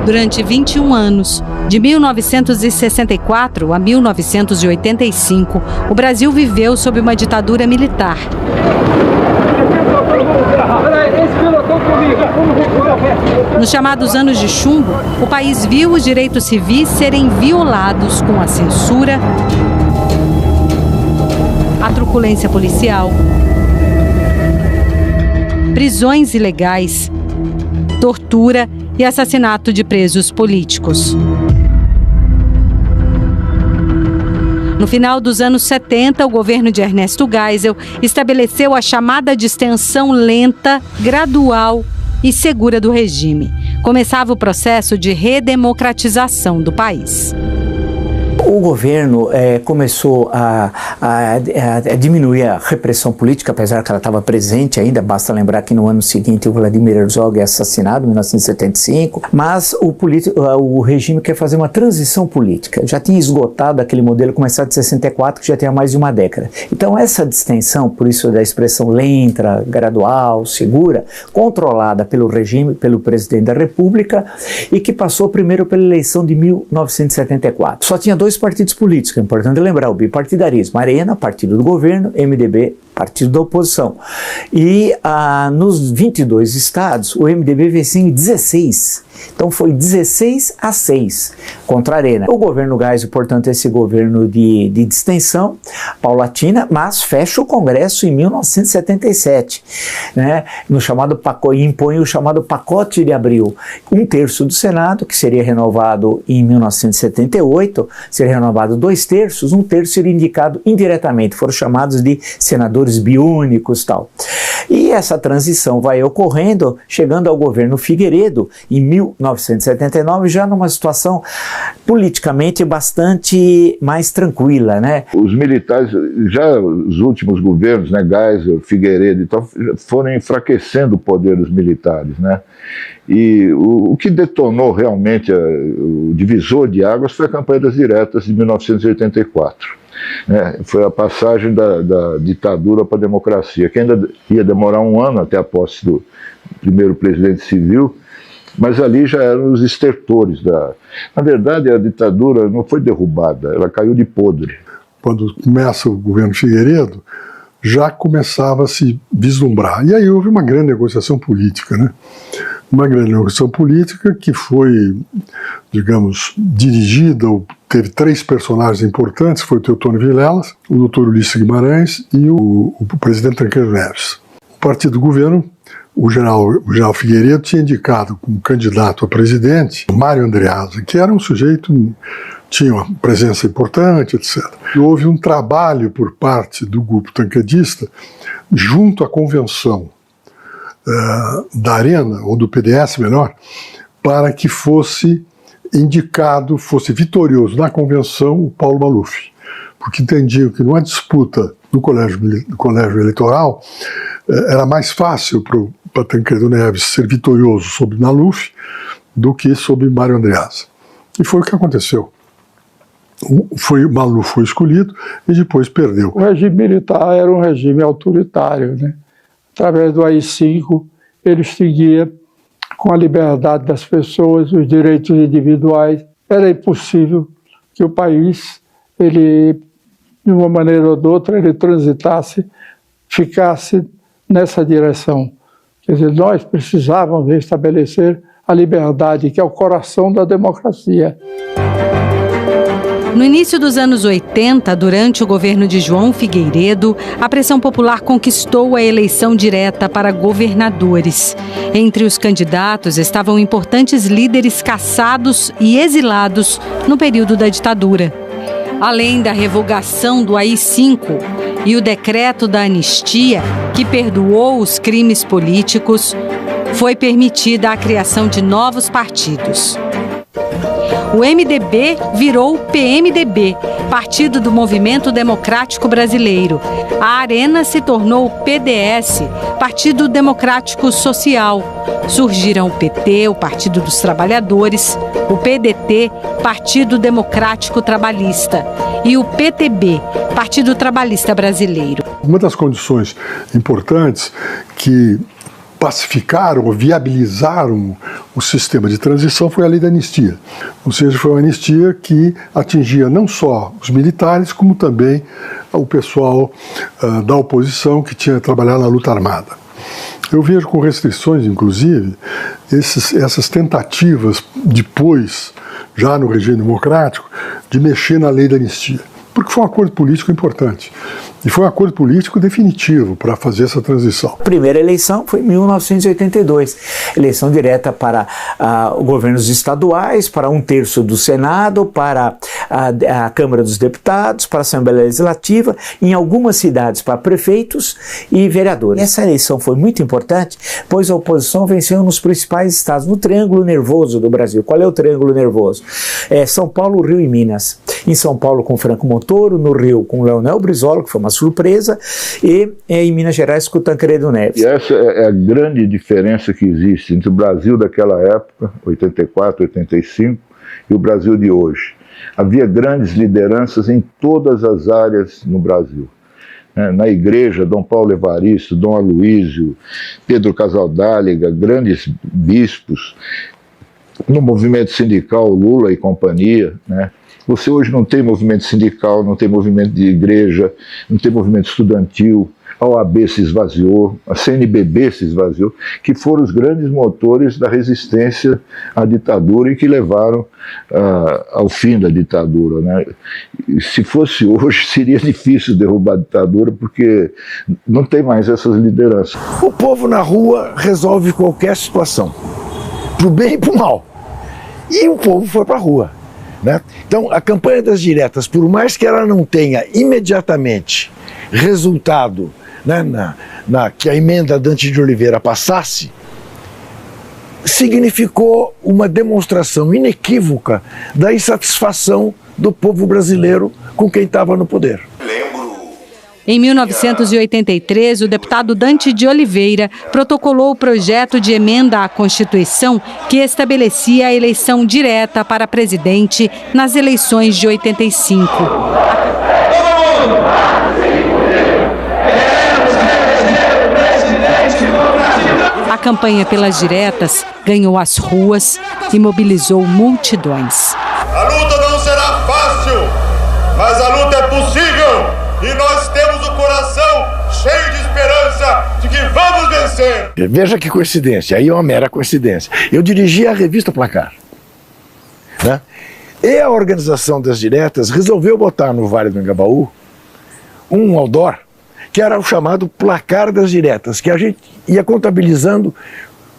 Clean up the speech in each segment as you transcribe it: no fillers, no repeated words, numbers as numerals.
Durante 21 anos, de 1964 a 1985, o Brasil viveu sob uma ditadura militar. Nos chamados anos de chumbo, o país viu os direitos civis serem violados com a censura, a truculência policial, prisões ilegais, tortura e assassinato de presos políticos. No final dos anos 70, o governo de Ernesto Geisel estabeleceu a chamada distensão lenta, gradual e segura do regime. Começava o processo de redemocratização do país. O governo começou a diminuir a repressão política, apesar que ela estava presente ainda. Basta lembrar que no ano seguinte o Vladimir Herzog é assassinado, em 1975, mas o regime quer fazer uma transição política. Já tinha esgotado aquele modelo começado em 64, que já tinha mais de uma década. Então essa distensão, por isso da expressão lenta, gradual, segura, controlada pelo regime, pelo presidente da República, e que passou primeiro pela eleição de 1974. Só tinha dois partidos políticos, é importante lembrar, o bipartidarismo, Arena, partido do governo, MDB, partido da oposição. E nos 22 estados, o MDB venceu em 16. Então foi 16-6 contra a Arena. O governo Geisel, portanto, esse governo de distensão paulatina, mas fecha o Congresso em 1977, né, impõe o chamado pacote de abril. 1/3 do Senado, que seria renovado em 1978, seria renovado 2/3, 1/3 seria indicado indiretamente, foram chamados de senadores biônicos e tal. E essa transição vai ocorrendo, chegando ao governo Figueiredo, em 1979, já numa situação politicamente bastante mais tranquila, né? Os militares, já os últimos governos, né, Geisel, Figueiredo e tal, foram enfraquecendo o poder dos militares, né? E o que detonou realmente o divisor de águas foi a campanha das diretas de 1984. Foi a passagem da ditadura para a democracia, que ainda ia demorar um ano até a posse do primeiro presidente civil, mas ali já eram os estertores Na verdade, a ditadura não foi derrubada, ela caiu de podre. Quando começa o governo Figueiredo, já começava a se vislumbrar. E aí houve uma grande negociação política, né? Uma grande negociação política que foi, digamos, dirigida, teve 3 personagens importantes, foi o Teotônio Vilelas, o doutor Ulisses Guimarães e o presidente Tancredo Neves. O partido do governo, o general Figueiredo, tinha indicado como candidato a presidente o Mário Andreasa, que era um sujeito, tinha uma presença importante, etc. E houve um trabalho por parte do grupo tancredista junto à convenção da Arena, ou do PDS melhor, para que fosse indicado, fosse vitorioso na convenção o Paulo Maluf, porque entendiam que numa disputa no colégio eleitoral era mais fácil para Tancredo Neves ser vitorioso sobre Maluf do que sobre Mário Andreasa. E foi o que aconteceu. Maluf foi escolhido e depois perdeu. O regime militar era um regime autoritário, né? Através do AI-5, ele extinguia com a liberdade das pessoas os direitos individuais. Era impossível que o país, ele, de uma maneira ou de outra, ele transitasse, ficasse nessa direção. Quer dizer, nós precisávamos restabelecer a liberdade, que é o coração da democracia. No início dos anos 80, durante o governo de João Figueiredo, a pressão popular conquistou a eleição direta para governadores. Entre os candidatos estavam importantes líderes caçados e exilados no período da ditadura. Além da revogação do AI-5 e o decreto da anistia, que perdoou os crimes políticos, foi permitida a criação de novos partidos. O MDB virou o PMDB, Partido do Movimento Democrático Brasileiro. A Arena se tornou o PDS, Partido Democrático Social. Surgiram o PT, o Partido dos Trabalhadores, o PDT, Partido Democrático Trabalhista, e o PTB, Partido Trabalhista Brasileiro. Uma das condições importantes que pacificaram ou viabilizaram o sistema de transição foi a lei da anistia. Ou seja, foi uma anistia que atingia não só os militares, como também o pessoal da oposição que tinha trabalhado na luta armada. Eu vejo com restrições, inclusive, essas tentativas depois, já no regime democrático, de mexer na lei da anistia. Porque foi um acordo político importante. E foi um acordo político definitivo para fazer essa transição. A primeira eleição foi em 1982. Eleição direta para governos estaduais, para 1/3 do Senado, para a Câmara dos Deputados, para a Assembleia Legislativa, em algumas cidades para prefeitos e vereadores. Essa eleição foi muito importante, pois a oposição venceu nos principais estados, no Triângulo Nervoso do Brasil. Qual é o Triângulo Nervoso? São Paulo, Rio e Minas. Em São Paulo com Franco Montoro, no Rio com Leonel Brizola, que foi uma surpresa, e em Minas Gerais com o Tancredo Neves. E essa é a grande diferença que existe entre o Brasil daquela época, 84, 85, e o Brasil de hoje. Havia grandes lideranças em todas as áreas no Brasil. Na igreja, Dom Paulo Evaristo, Dom Aloísio, Pedro Casaldáliga, grandes bispos. No movimento sindical, Lula e companhia, né? Você hoje não tem movimento sindical, não tem movimento de igreja, não tem movimento estudantil, a OAB se esvaziou, a CNBB se esvaziou, que foram os grandes motores da resistência à ditadura e que levaram ao fim da ditadura, né? E se fosse hoje, seria difícil derrubar a ditadura, porque não tem mais essas lideranças. O povo na rua resolve qualquer situação, pro bem e pro mal. E o povo foi para a rua. Né? Então, a campanha das diretas, por mais que ela não tenha imediatamente resultado, né, que a emenda Dante de Oliveira passasse, significou uma demonstração inequívoca da insatisfação do povo brasileiro com quem estava no poder. Em 1983, o deputado Dante de Oliveira protocolou o projeto de emenda à Constituição que estabelecia a eleição direta para presidente nas eleições de 85. A campanha pelas diretas ganhou as ruas e mobilizou multidões. A luta não será fácil, mas a luta é possível. E nós temos o coração cheio de esperança de que vamos vencer. Veja que coincidência, aí é uma mera coincidência. Eu dirigi a revista Placar, né? E a organização das diretas resolveu botar no Vale do Engabaú um outdoor que era o chamado Placar das Diretas, que a gente ia contabilizando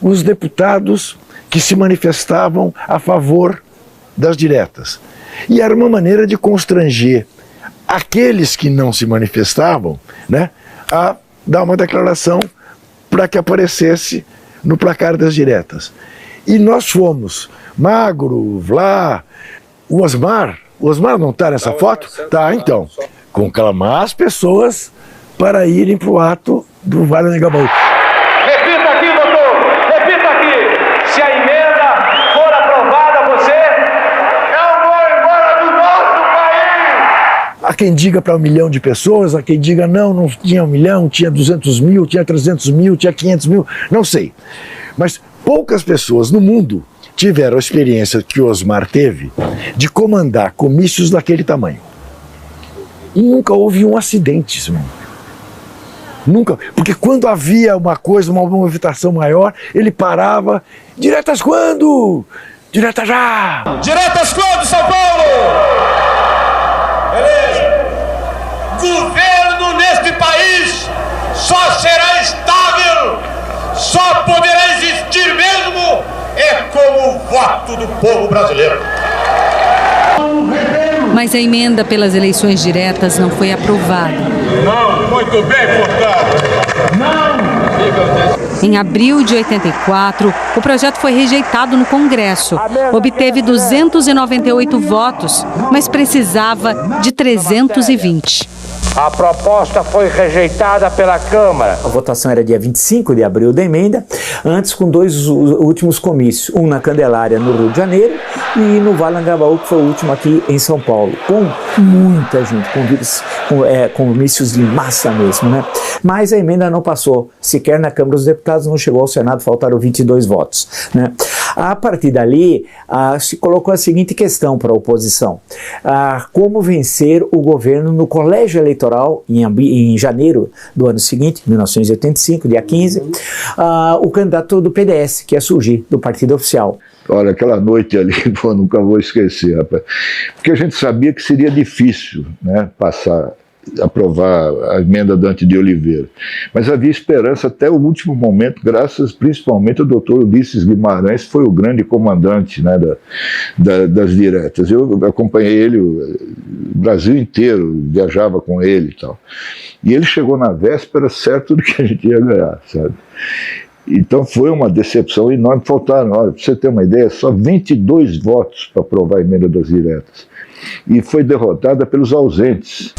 os deputados que se manifestavam a favor das diretas. E era uma maneira de constranger aqueles que não se manifestavam, né, a dar uma declaração para que aparecesse no Placar das Diretas. E nós fomos, Magro, Vlá, o Osmar não está nessa foto? Tá, então, conclamar as pessoas para irem para o ato do Vale do Engabaú. Repita aqui, doutor, repita aqui, se a emenda for aprovada, você... Há quem diga para 1 milhão de pessoas, há quem diga não tinha 1 milhão, tinha 200 mil, tinha 300 mil, tinha 500 mil, não sei. Mas poucas pessoas no mundo tiveram a experiência que o Osmar teve de comandar comícios daquele tamanho. E nunca houve um acidente, Simão. Nunca, porque quando havia uma coisa, uma movimentação maior, ele parava. Diretas quando? Direta já! Diretas quando, São Paulo? Beleza. Governo neste país só será estável, só poderá existir mesmo como o voto do povo brasileiro. Mas a emenda pelas eleições diretas não foi aprovada. Não, muito bem, portanto. Não! Em abril de 84, o projeto foi rejeitado no Congresso. Obteve 298 votos, mas precisava de 320. A proposta foi rejeitada pela Câmara. A votação era dia 25 de abril da emenda, antes com 2 últimos comícios, um na Candelária, no Rio de Janeiro, e no Vale do Anhangabaú, que foi o último aqui em São Paulo, com muita gente, com comícios de massa mesmo, né? Mas a emenda não passou, sequer na Câmara dos Deputados, não chegou ao Senado, faltaram 22 votos, né? A partir dali, se colocou a seguinte questão para a oposição: como vencer o governo no colégio eleitoral em janeiro do ano seguinte, 1985, dia 15, o candidato do PDS, que ia surgir, do Partido Oficial. Olha, aquela noite ali, pô, nunca vou esquecer, rapaz. Porque a gente sabia que seria difícil, né, aprovar a emenda Dante de Oliveira. Mas havia esperança até o último momento, graças principalmente ao doutor Ulisses Guimarães, que foi o grande comandante, né, das diretas. Eu acompanhei ele, o Brasil inteiro viajava com ele e tal. E ele chegou na véspera certo do que a gente ia ganhar, sabe? Então foi uma decepção enorme. Faltaram, olha, para você ter uma ideia, só 22 votos para aprovar a emenda das diretas. E foi derrotada pelos ausentes.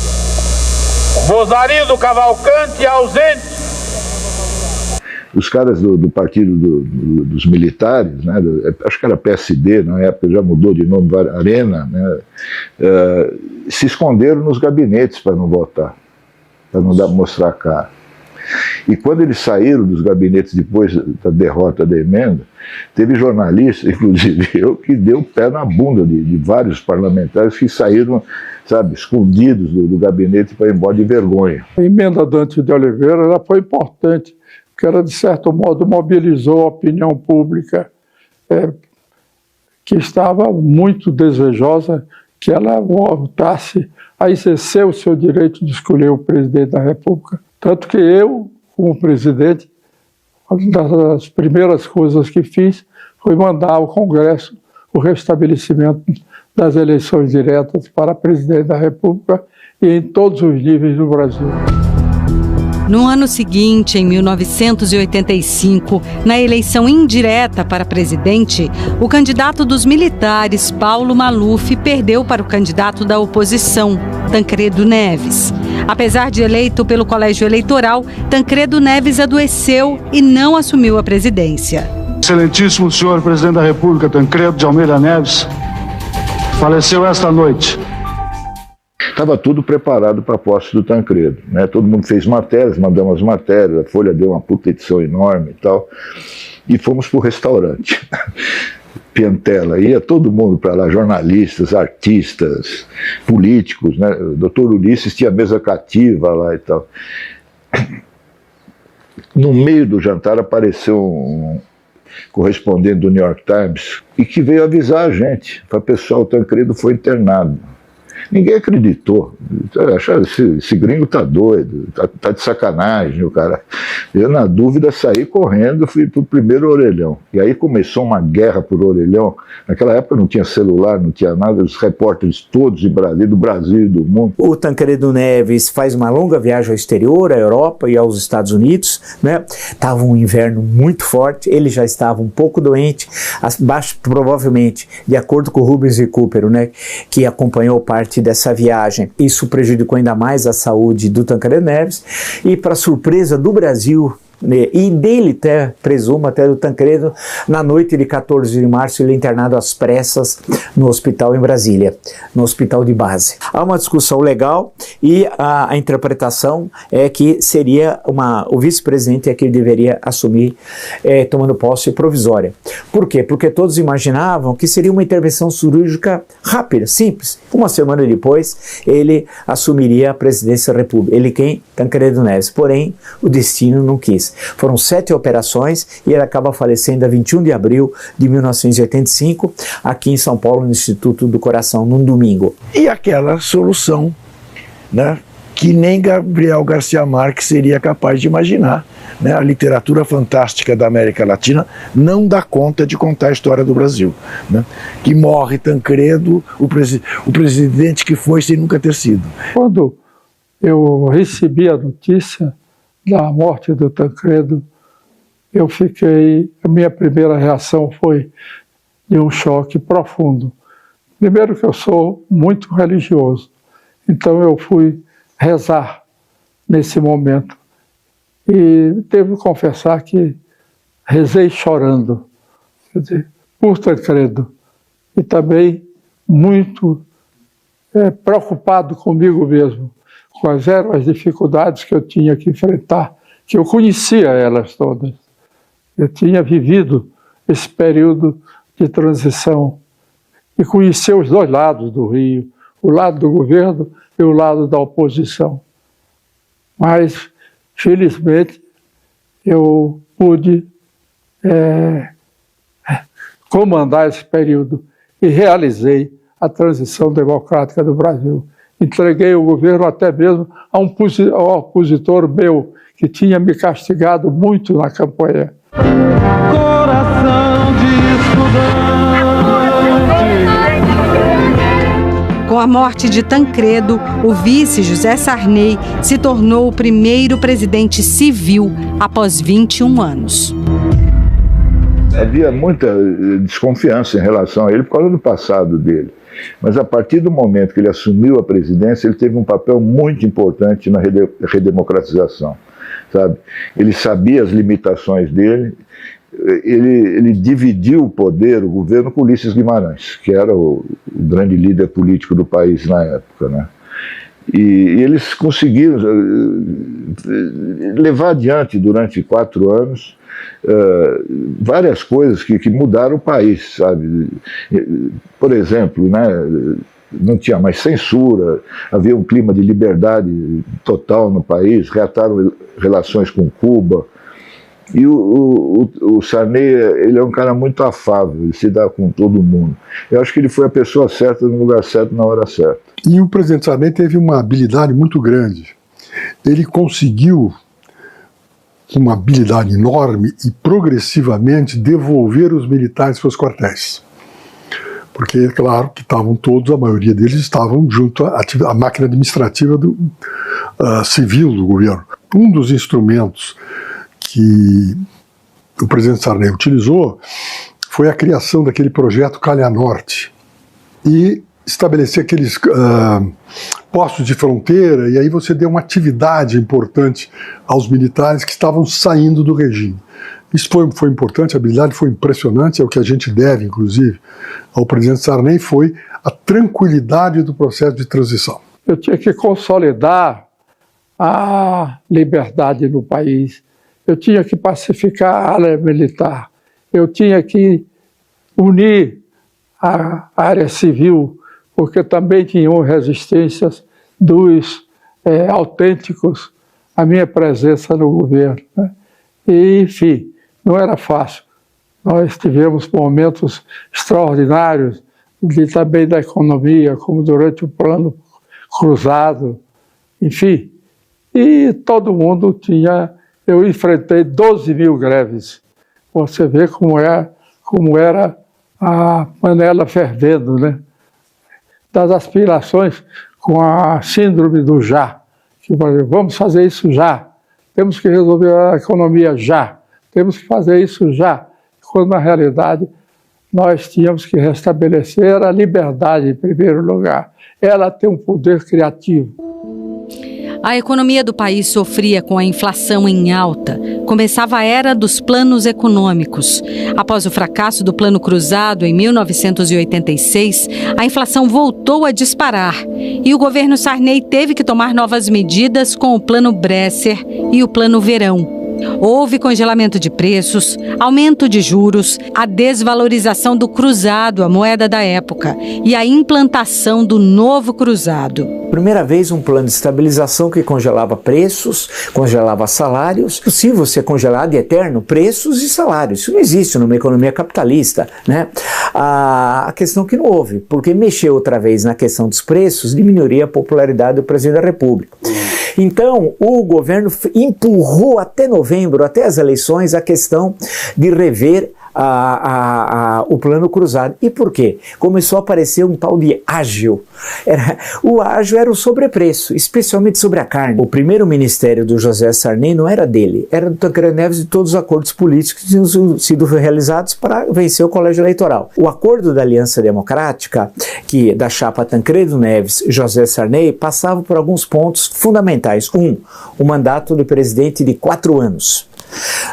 Rosarino Cavalcante ausente. Os caras do partido dos militares, né, acho que era PSD, na época já mudou de nome, Arena, né, se esconderam nos gabinetes para não votar, para não mostrar a cara. E quando eles saíram dos gabinetes depois da derrota da emenda, teve jornalista, inclusive eu, que deu o pé na bunda de vários parlamentares que saíram, sabe, escondidos do gabinete para ir embora de vergonha. A emenda Dante de Oliveira ela foi importante, porque ela, de certo modo, mobilizou a opinião pública que estava muito desejosa que ela voltasse a exercer o seu direito de escolher o presidente da República. Tanto que eu, como presidente, uma das primeiras coisas que fiz foi mandar ao Congresso o restabelecimento das eleições diretas para presidente da República e em todos os níveis do Brasil. No ano seguinte, em 1985, na eleição indireta para presidente, o candidato dos militares, Paulo Maluf, perdeu para o candidato da oposição, Tancredo Neves. Apesar de eleito pelo Colégio Eleitoral, Tancredo Neves adoeceu e não assumiu a presidência. Excelentíssimo senhor presidente da República, Tancredo de Almeida Neves, faleceu esta noite. Estava tudo preparado para a posse do Tancredo, né? Todo mundo fez matérias, mandamos matérias, a Folha deu uma puta edição enorme e tal, e fomos para o restaurante. Piantela, ia todo mundo para lá, jornalistas, artistas, políticos, né? O doutor Ulisses tinha mesa cativa lá e tal. No meio do jantar apareceu um correspondente do New York Times e que veio avisar a gente, para pessoal, o Tancredo foi internado. Ninguém acreditou. Acharam, esse gringo tá doido, tá de sacanagem, o cara. Eu, na dúvida, saí correndo, fui pro primeiro orelhão. E aí começou uma guerra por orelhão. Naquela época não tinha celular, não tinha nada, os repórteres todos do Brasil e do mundo. O Tancredo Neves faz uma longa viagem ao exterior, à Europa e aos Estados Unidos, né? Tava um inverno muito forte, ele já estava um pouco doente, provavelmente, de acordo com o Rubens e Cooper, né, que acompanhou parte dessa viagem. Isso prejudicou ainda mais a saúde do Tancredo Neves e, para surpresa do Brasil, e dele até, presumo, até do Tancredo, na noite de 14 de março ele é internado às pressas no hospital em Brasília, no hospital de base. Há uma discussão legal e a interpretação é que seria o vice-presidente é que ele deveria assumir tomando posse provisória. Por quê? Porque todos imaginavam que seria uma intervenção cirúrgica rápida, simples. Uma semana depois ele assumiria a presidência da República. Ele quem? Tancredo Neves. Porém, o destino não quis. Foram 7 operações e ele acaba falecendo a 21 de abril de 1985, aqui em São Paulo, no Instituto do Coração, num domingo. E aquela solução, né, que nem Gabriel Garcia Marques seria capaz de imaginar. Né? A literatura fantástica da América Latina não dá conta de contar a história do Brasil. Né? Que morre Tancredo, o presidente que foi sem nunca ter sido. Quando eu recebi a notícia da morte do Tancredo, a minha primeira reação foi de um choque profundo. Primeiro que eu sou muito religioso, então eu fui rezar nesse momento. E devo confessar que rezei chorando. Quer dizer, por Tancredo, e também muito preocupado comigo mesmo. Quais eram as dificuldades que eu tinha que enfrentar, que eu conhecia elas todas. Eu tinha vivido esse período de transição e conhecia os dois lados do Rio, o lado do governo e o lado da oposição. Mas, felizmente, eu pude comandar esse período e realizei a transição democrática do Brasil. Entreguei o governo até mesmo a um opositor meu que tinha me castigado muito na campanha. Coração de estudante. Com a morte de Tancredo, o vice José Sarney se tornou o primeiro presidente civil após 21 anos. Havia muita desconfiança em relação a ele por causa do passado dele. Mas a partir do momento que ele assumiu a presidência, ele teve um papel muito importante na redemocratização, sabe? Ele sabia as limitações dele, ele dividiu o poder, o governo, com Ulisses Guimarães, que era o grande líder político do país na época, né? E eles conseguiram levar adiante durante 4 anos várias coisas que mudaram o país, sabe? Por exemplo, né, não tinha mais censura, havia um clima de liberdade total no país, reataram relações com Cuba. E o Sarney, ele é um cara muito afável, ele se dá com todo mundo. Eu acho que ele foi a pessoa certa no lugar certo na hora certa. E o presidente Sarney teve uma habilidade muito grande. Ele conseguiu, com uma habilidade enorme e progressivamente, devolver os militares para os quartéis. Porque é claro que estavam todos, a maioria deles estavam junto à máquina administrativa civil do governo. Um dos instrumentos que o presidente Sarney utilizou foi a criação daquele projeto Calha Norte e estabelecer aqueles postos de fronteira, e aí você deu uma atividade importante aos militares que estavam saindo do regime. Isso foi importante, a habilidade foi impressionante, é o que a gente deve, inclusive, ao presidente Sarney, foi a tranquilidade do processo de transição. Eu tinha que consolidar a liberdade no país, eu tinha que pacificar a área militar, eu tinha que unir a área civil, porque também tinham resistências dos autênticos à minha presença no governo, né? E, enfim, não era fácil. Nós tivemos momentos extraordinários também da economia, como durante o Plano Cruzado, enfim. E todo mundo tinha... Eu enfrentei 12 mil greves. Você vê como era a panela fervendo, né? Das aspirações com a síndrome do já. Que, vamos fazer isso já. Temos que resolver a economia já. Temos que fazer isso já. Quando, na realidade, nós tínhamos que restabelecer a liberdade, em primeiro lugar. Ela tem um poder criativo. A economia do país sofria com a inflação em alta. Começava a era dos planos econômicos. Após o fracasso do Plano Cruzado em 1986, a inflação voltou a disparar e o governo Sarney teve que tomar novas medidas com o Plano Bresser e o Plano Verão. Houve congelamento de preços, aumento de juros, a desvalorização do cruzado, a moeda da época, e a implantação do novo cruzado. Primeira vez um plano de estabilização que congelava preços, congelava salários. É possível ser congelado e eterno preços e salários. Isso não existe numa economia capitalista, né? A questão que não houve, porque mexer outra vez na questão dos preços diminuiria a popularidade do presidente da República. Então, o governo empurrou até novembro, até as eleições, a questão de rever o plano cruzado. E por quê? Começou a aparecer um tal de ágio. O ágio era o sobrepreço, especialmente sobre a carne. O primeiro ministério do José Sarney não era dele, era do Tancredo Neves e todos os acordos políticos que tinham sido realizados para vencer o colégio eleitoral. O acordo da Aliança Democrática, da chapa Tancredo Neves e José Sarney, passava por alguns pontos fundamentais. 1. O mandato do presidente de 4 anos.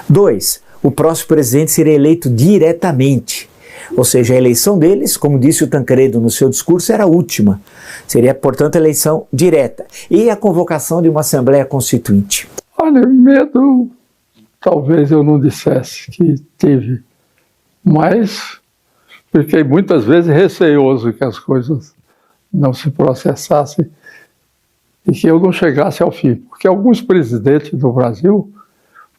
2. O próximo presidente seria eleito diretamente. Ou seja, a eleição deles, como disse o Tancredo no seu discurso, era a última. Seria, portanto, eleição direta. E a convocação de uma Assembleia Constituinte. Olha, medo, talvez eu não dissesse que tive, mas fiquei muitas vezes receoso que as coisas não se processassem e que eu não chegasse ao fim. Porque alguns presidentes do Brasil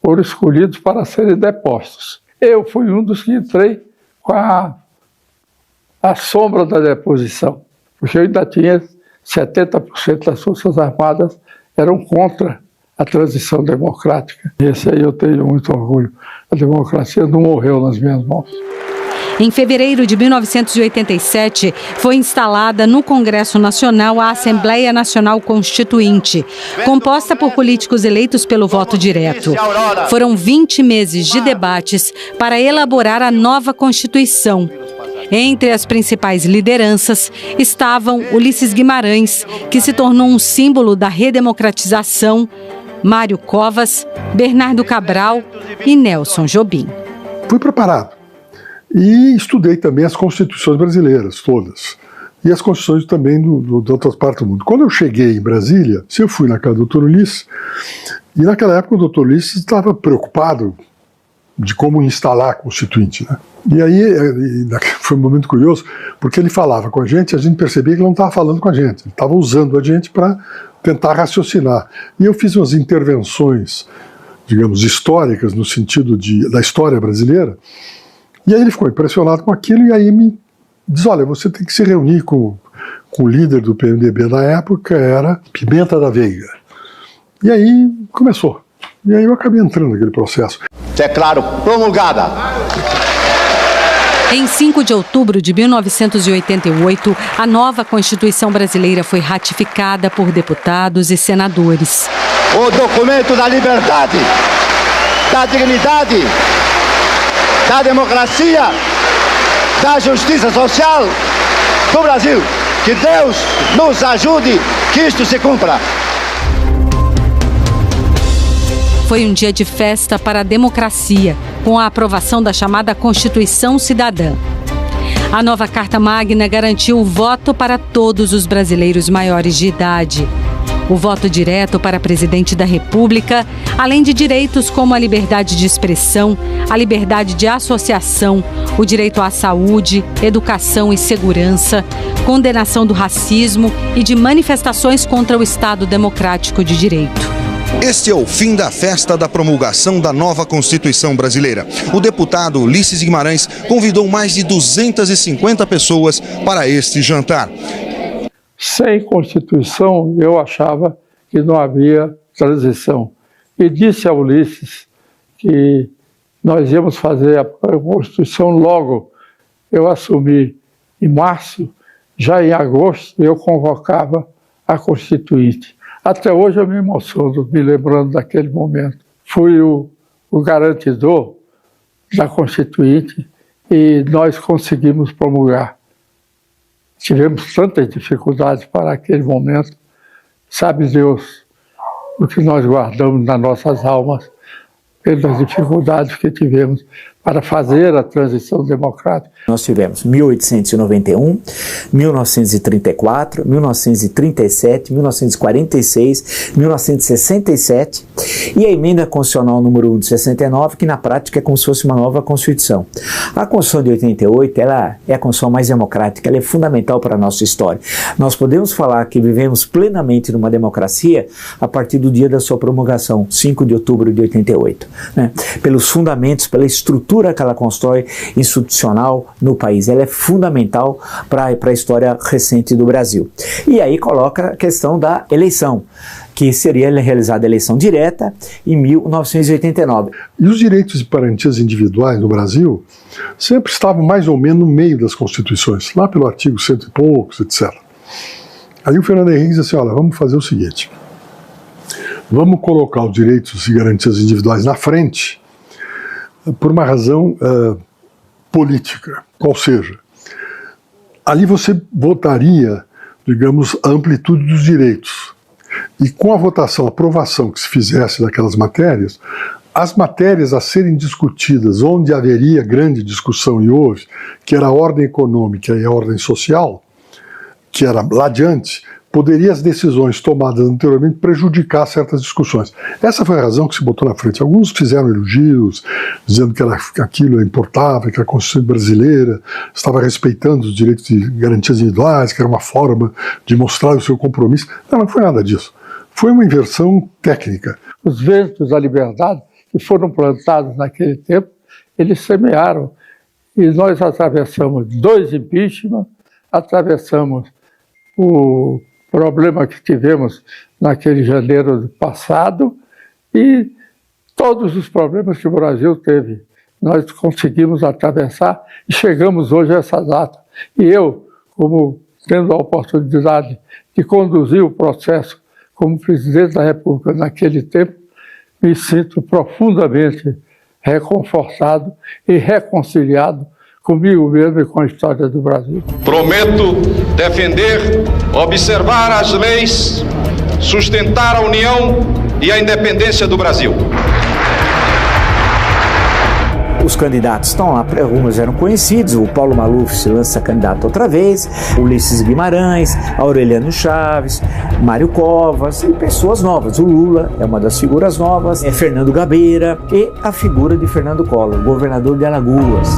foram escolhidos para serem depostos. Eu fui um dos que entrei com a sombra da deposição, porque eu ainda tinha 70% das Forças Armadas eram contra a transição democrática. Esse aí eu tenho muito orgulho. A democracia não morreu nas minhas mãos. Em fevereiro de 1987, foi instalada no Congresso Nacional a Assembleia Nacional Constituinte, composta por políticos eleitos pelo voto direto. Foram 20 meses de debates para elaborar a nova Constituição. Entre as principais lideranças estavam Ulisses Guimarães, que se tornou um símbolo da redemocratização, Mário Covas, Bernardo Cabral e Nelson Jobim. Fui preparado. E estudei também as constituições brasileiras, todas. E as constituições também de outras partes do mundo. Quando eu cheguei em Brasília, eu fui na casa do Dr. Ulisses, e naquela época o Dr. Ulisses estava preocupado de como instalar a Constituinte, né? E aí foi um momento curioso, porque ele falava com a gente percebia que ele não estava falando com a gente, ele estava usando a gente para tentar raciocinar. E eu fiz umas intervenções, digamos, históricas, no sentido da história brasileira. E aí ele ficou impressionado com aquilo e aí me diz, olha, você tem que se reunir com o líder do PMDB na época, era Pimenta da Veiga. E aí começou. E aí eu acabei entrando naquele processo. Declaro promulgada. Em 5 de outubro de 1988, a nova Constituição brasileira foi ratificada por deputados e senadores. O documento da liberdade, da dignidade, da democracia, da justiça social do Brasil. Que Deus nos ajude que isto se cumpra. Foi um dia de festa para a democracia, com a aprovação da chamada Constituição Cidadã. A nova Carta Magna garantiu o voto para todos os brasileiros maiores de idade. O voto direto para presidente da República, além de direitos como a liberdade de expressão, a liberdade de associação, o direito à saúde, educação e segurança, condenação do racismo e de manifestações contra o Estado Democrático de Direito. Este é o fim da festa da promulgação da nova Constituição brasileira. O deputado Ulisses Guimarães convidou mais de 250 pessoas para este jantar. Sem Constituição, eu achava que não havia transição. E disse a Ulisses que nós íamos fazer a Constituição logo. Eu assumi em março, já em agosto eu convocava a Constituinte. Até hoje eu me emociono, me lembrando daquele momento. Fui o garantidor da Constituinte e nós conseguimos promulgar. Tivemos tantas dificuldades para aquele momento. Sabe Deus o que nós guardamos nas nossas almas pelas dificuldades que tivemos para fazer a transição democrática. Nós tivemos 1891, 1934, 1937, 1946, 1967 e a emenda constitucional número 1 de 69, que na prática é como se fosse uma nova Constituição. A Constituição de 88, ela é a Constituição mais democrática, ela é fundamental para a nossa história. Nós podemos falar que vivemos plenamente numa democracia a partir do dia da sua promulgação, 5 de outubro de 88, né? Pelos fundamentos, pela estrutura que ela constrói institucional no país. Ela é fundamental para a história recente do Brasil. E aí coloca a questão da eleição, que seria realizada a eleição direta em 1989. E os direitos e garantias individuais no Brasil sempre estavam mais ou menos no meio das constituições, lá pelo artigo 100 e poucos, etc. Aí o Fernando Henrique disse assim, olha, vamos fazer o seguinte, vamos colocar os direitos e garantias individuais na frente por uma razão política, qual seja. Ali você votaria, digamos, a amplitude dos direitos. E com a votação, a aprovação que se fizesse daquelas matérias, as matérias a serem discutidas, onde haveria grande discussão e houve, que era a ordem econômica e a ordem social, que era lá adiante, poderia as decisões tomadas anteriormente prejudicar certas discussões. Essa foi a razão que se botou na frente. Alguns fizeram elogios, dizendo que aquilo importava, que a Constituição brasileira estava respeitando os direitos e garantias individuais, que era uma forma de mostrar o seu compromisso. Não foi nada disso. Foi uma inversão técnica. Os ventos da liberdade que foram plantados naquele tempo, eles semearam. E nós atravessamos 2 impeachment, atravessamos o problema que tivemos naquele janeiro do passado e todos os problemas que o Brasil teve. Nós conseguimos atravessar e chegamos hoje a essa data. E eu, como tendo a oportunidade de conduzir o processo como presidente da República naquele tempo, me sinto profundamente reconfortado e reconciliado comigo mesmo e com a história do Brasil. Prometo defender, observar as leis, sustentar a união e a independência do Brasil. Os candidatos estão lá, alguns eram conhecidos, o Paulo Maluf se lança candidato outra vez, Ulisses Guimarães, Aureliano Chaves, Mário Covas e pessoas novas. O Lula é uma das figuras novas, Fernando Gabeira e a figura de Fernando Collor, governador de Alagoas.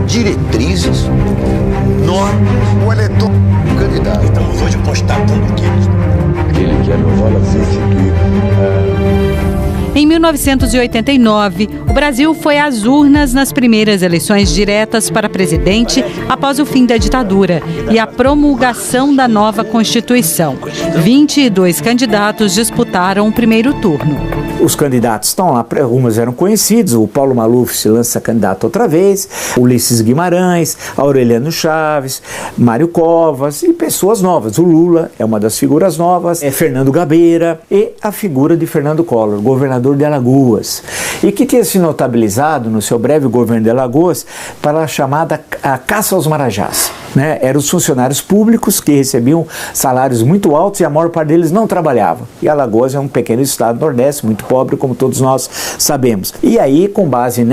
Diretrizes, normas, o eleitor, o candidato. Estamos hoje constatando que ele quer agora substituir. Em 1989, o Brasil foi às urnas nas primeiras eleições diretas para presidente após o fim da ditadura e a promulgação da nova Constituição. 22 candidatos disputaram o primeiro turno. Os candidatos estão lá, alguns eram conhecidos, o Paulo Maluf se lança candidato outra vez, Ulisses Guimarães, Aureliano Chaves, Mário Covas e pessoas novas. O Lula é uma das figuras novas, Fernando Gabeira e a figura de Fernando Collor, governador de Alagoas, e que tinha se notabilizado no seu breve governo de Alagoas para a chamada a caça aos marajás. Eram os funcionários públicos que recebiam salários muito altos e a maior parte deles não trabalhava. E Alagoas é um pequeno estado do Nordeste, muito pobre, como todos nós sabemos. E aí, com base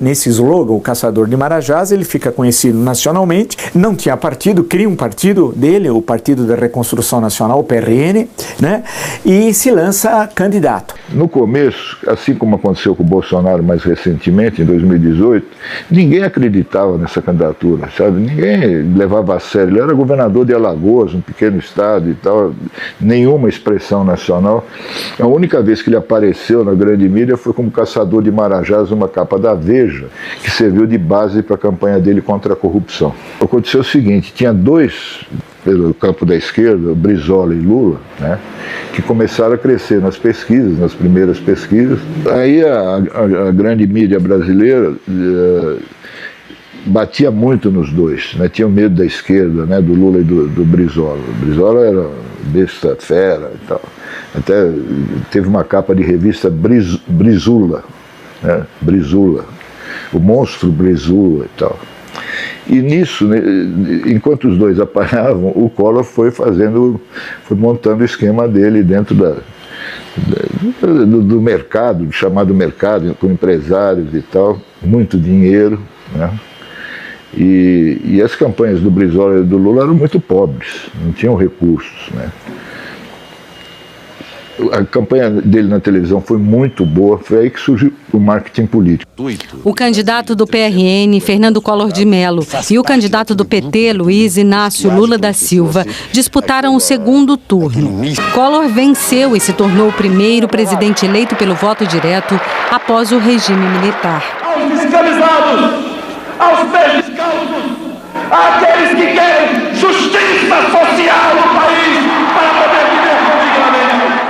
nesse slogan, o Caçador de Marajás, ele fica conhecido nacionalmente, não tinha partido, cria um partido dele, o Partido da Reconstrução Nacional, o PRN, e se lança candidato. No começo, assim como aconteceu com o Bolsonaro mais recentemente, em 2018, ninguém acreditava nessa candidatura, sabe? Ninguém levava a sério. Ele era governador de Alagoas, um pequeno estado e tal, nenhuma expressão nacional. A única vez que ele apareceu na grande mídia foi como caçador de marajás numa capa da Veja, que serviu de base para a campanha dele contra a corrupção. Aconteceu o seguinte, tinha dois, pelo campo da esquerda, Brizola e Lula, que começaram a crescer nas pesquisas, nas primeiras pesquisas. Aí a grande mídia brasileira batia muito nos dois, tinha medo da esquerda, do Lula e do Brizola. O Brizola era besta fera e tal. Até teve uma capa de revista Brizula, Brizula, o monstro Brizula e tal. E nisso, enquanto os dois apanhavam, o Collor foi montando o esquema dele dentro do mercado, do chamado mercado, com empresários e tal, muito dinheiro, E as campanhas do Brizola e do Lula eram muito pobres, não tinham recursos, A campanha dele na televisão foi muito boa, foi aí que surgiu o marketing político. O candidato do PRN, Fernando Collor de Mello, e o candidato do PT, Luiz Inácio Lula da Silva, disputaram o segundo turno. Collor venceu e se tornou o primeiro presidente eleito pelo voto direto após o regime militar. Aos fiscalizados, aos descalços, àqueles que querem justiça social no país para poder viver dignamente.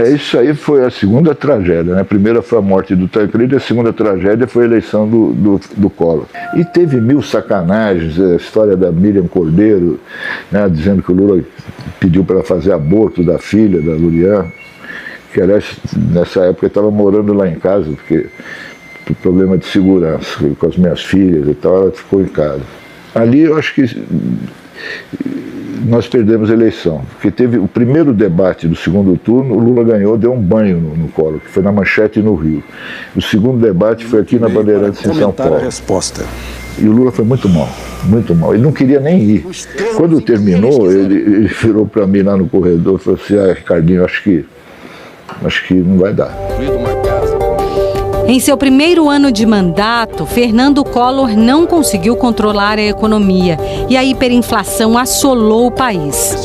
Isso aí foi a segunda tragédia, né? A primeira foi a morte do Tancredo, e a segunda tragédia foi a eleição do Collor. E teve mil sacanagens, a história da Miriam Cordeiro, né, dizendo que o Lula pediu para fazer aborto da filha, da Lurian, que aliás nessa época eu estava morando lá em casa, porque por problema de segurança, com as minhas filhas e tal, ela ficou em casa. Ali eu acho que nós perdemos a eleição, porque teve o primeiro debate do segundo turno, o Lula ganhou, deu um banho no Collor, que foi na Manchete no Rio. O segundo debate foi aqui na Bandeirantes em São Paulo. A resposta. E o Lula foi muito mal, muito mal. Ele não queria nem ir. Quando terminou, ele virou para mim lá no corredor e falou assim: Ricardinho, acho que não vai dar. Em seu primeiro ano de mandato, Fernando Collor não conseguiu controlar a economia e a hiperinflação assolou o país.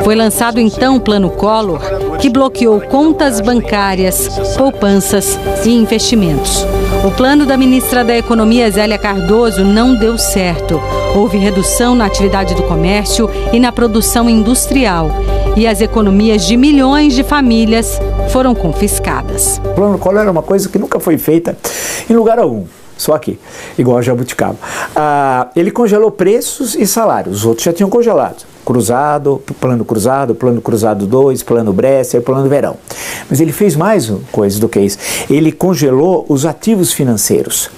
Foi lançado então o Plano Collor, que bloqueou contas bancárias, poupanças e investimentos. O plano da ministra da Economia, Zélia Cardoso, não deu certo. Houve redução na atividade do comércio e na produção industrial. E as economias de milhões de famílias foram confiscadas. O Plano Collor era uma coisa que nunca foi feita em lugar algum, só aqui, igual a Jabuticaba. Ele congelou preços e salários, os outros já tinham congelado. Plano Cruzado 2, Plano Bresser, Plano Verão. Mas ele fez mais coisa do que isso. Ele congelou os ativos financeiros.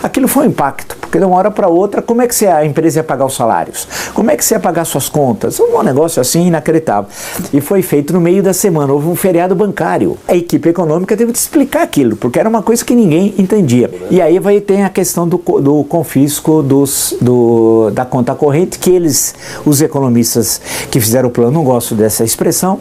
Aquilo foi um impacto, porque de uma hora para outra, como é que a empresa ia pagar os salários? Como é que você ia pagar suas contas? Um negócio assim inacreditável. E foi feito no meio da semana, houve um feriado bancário. A equipe econômica teve de explicar aquilo, porque era uma coisa que ninguém entendia. E aí tem a questão do confisco da conta corrente, que os economistas que fizeram o plano, não gosto dessa expressão,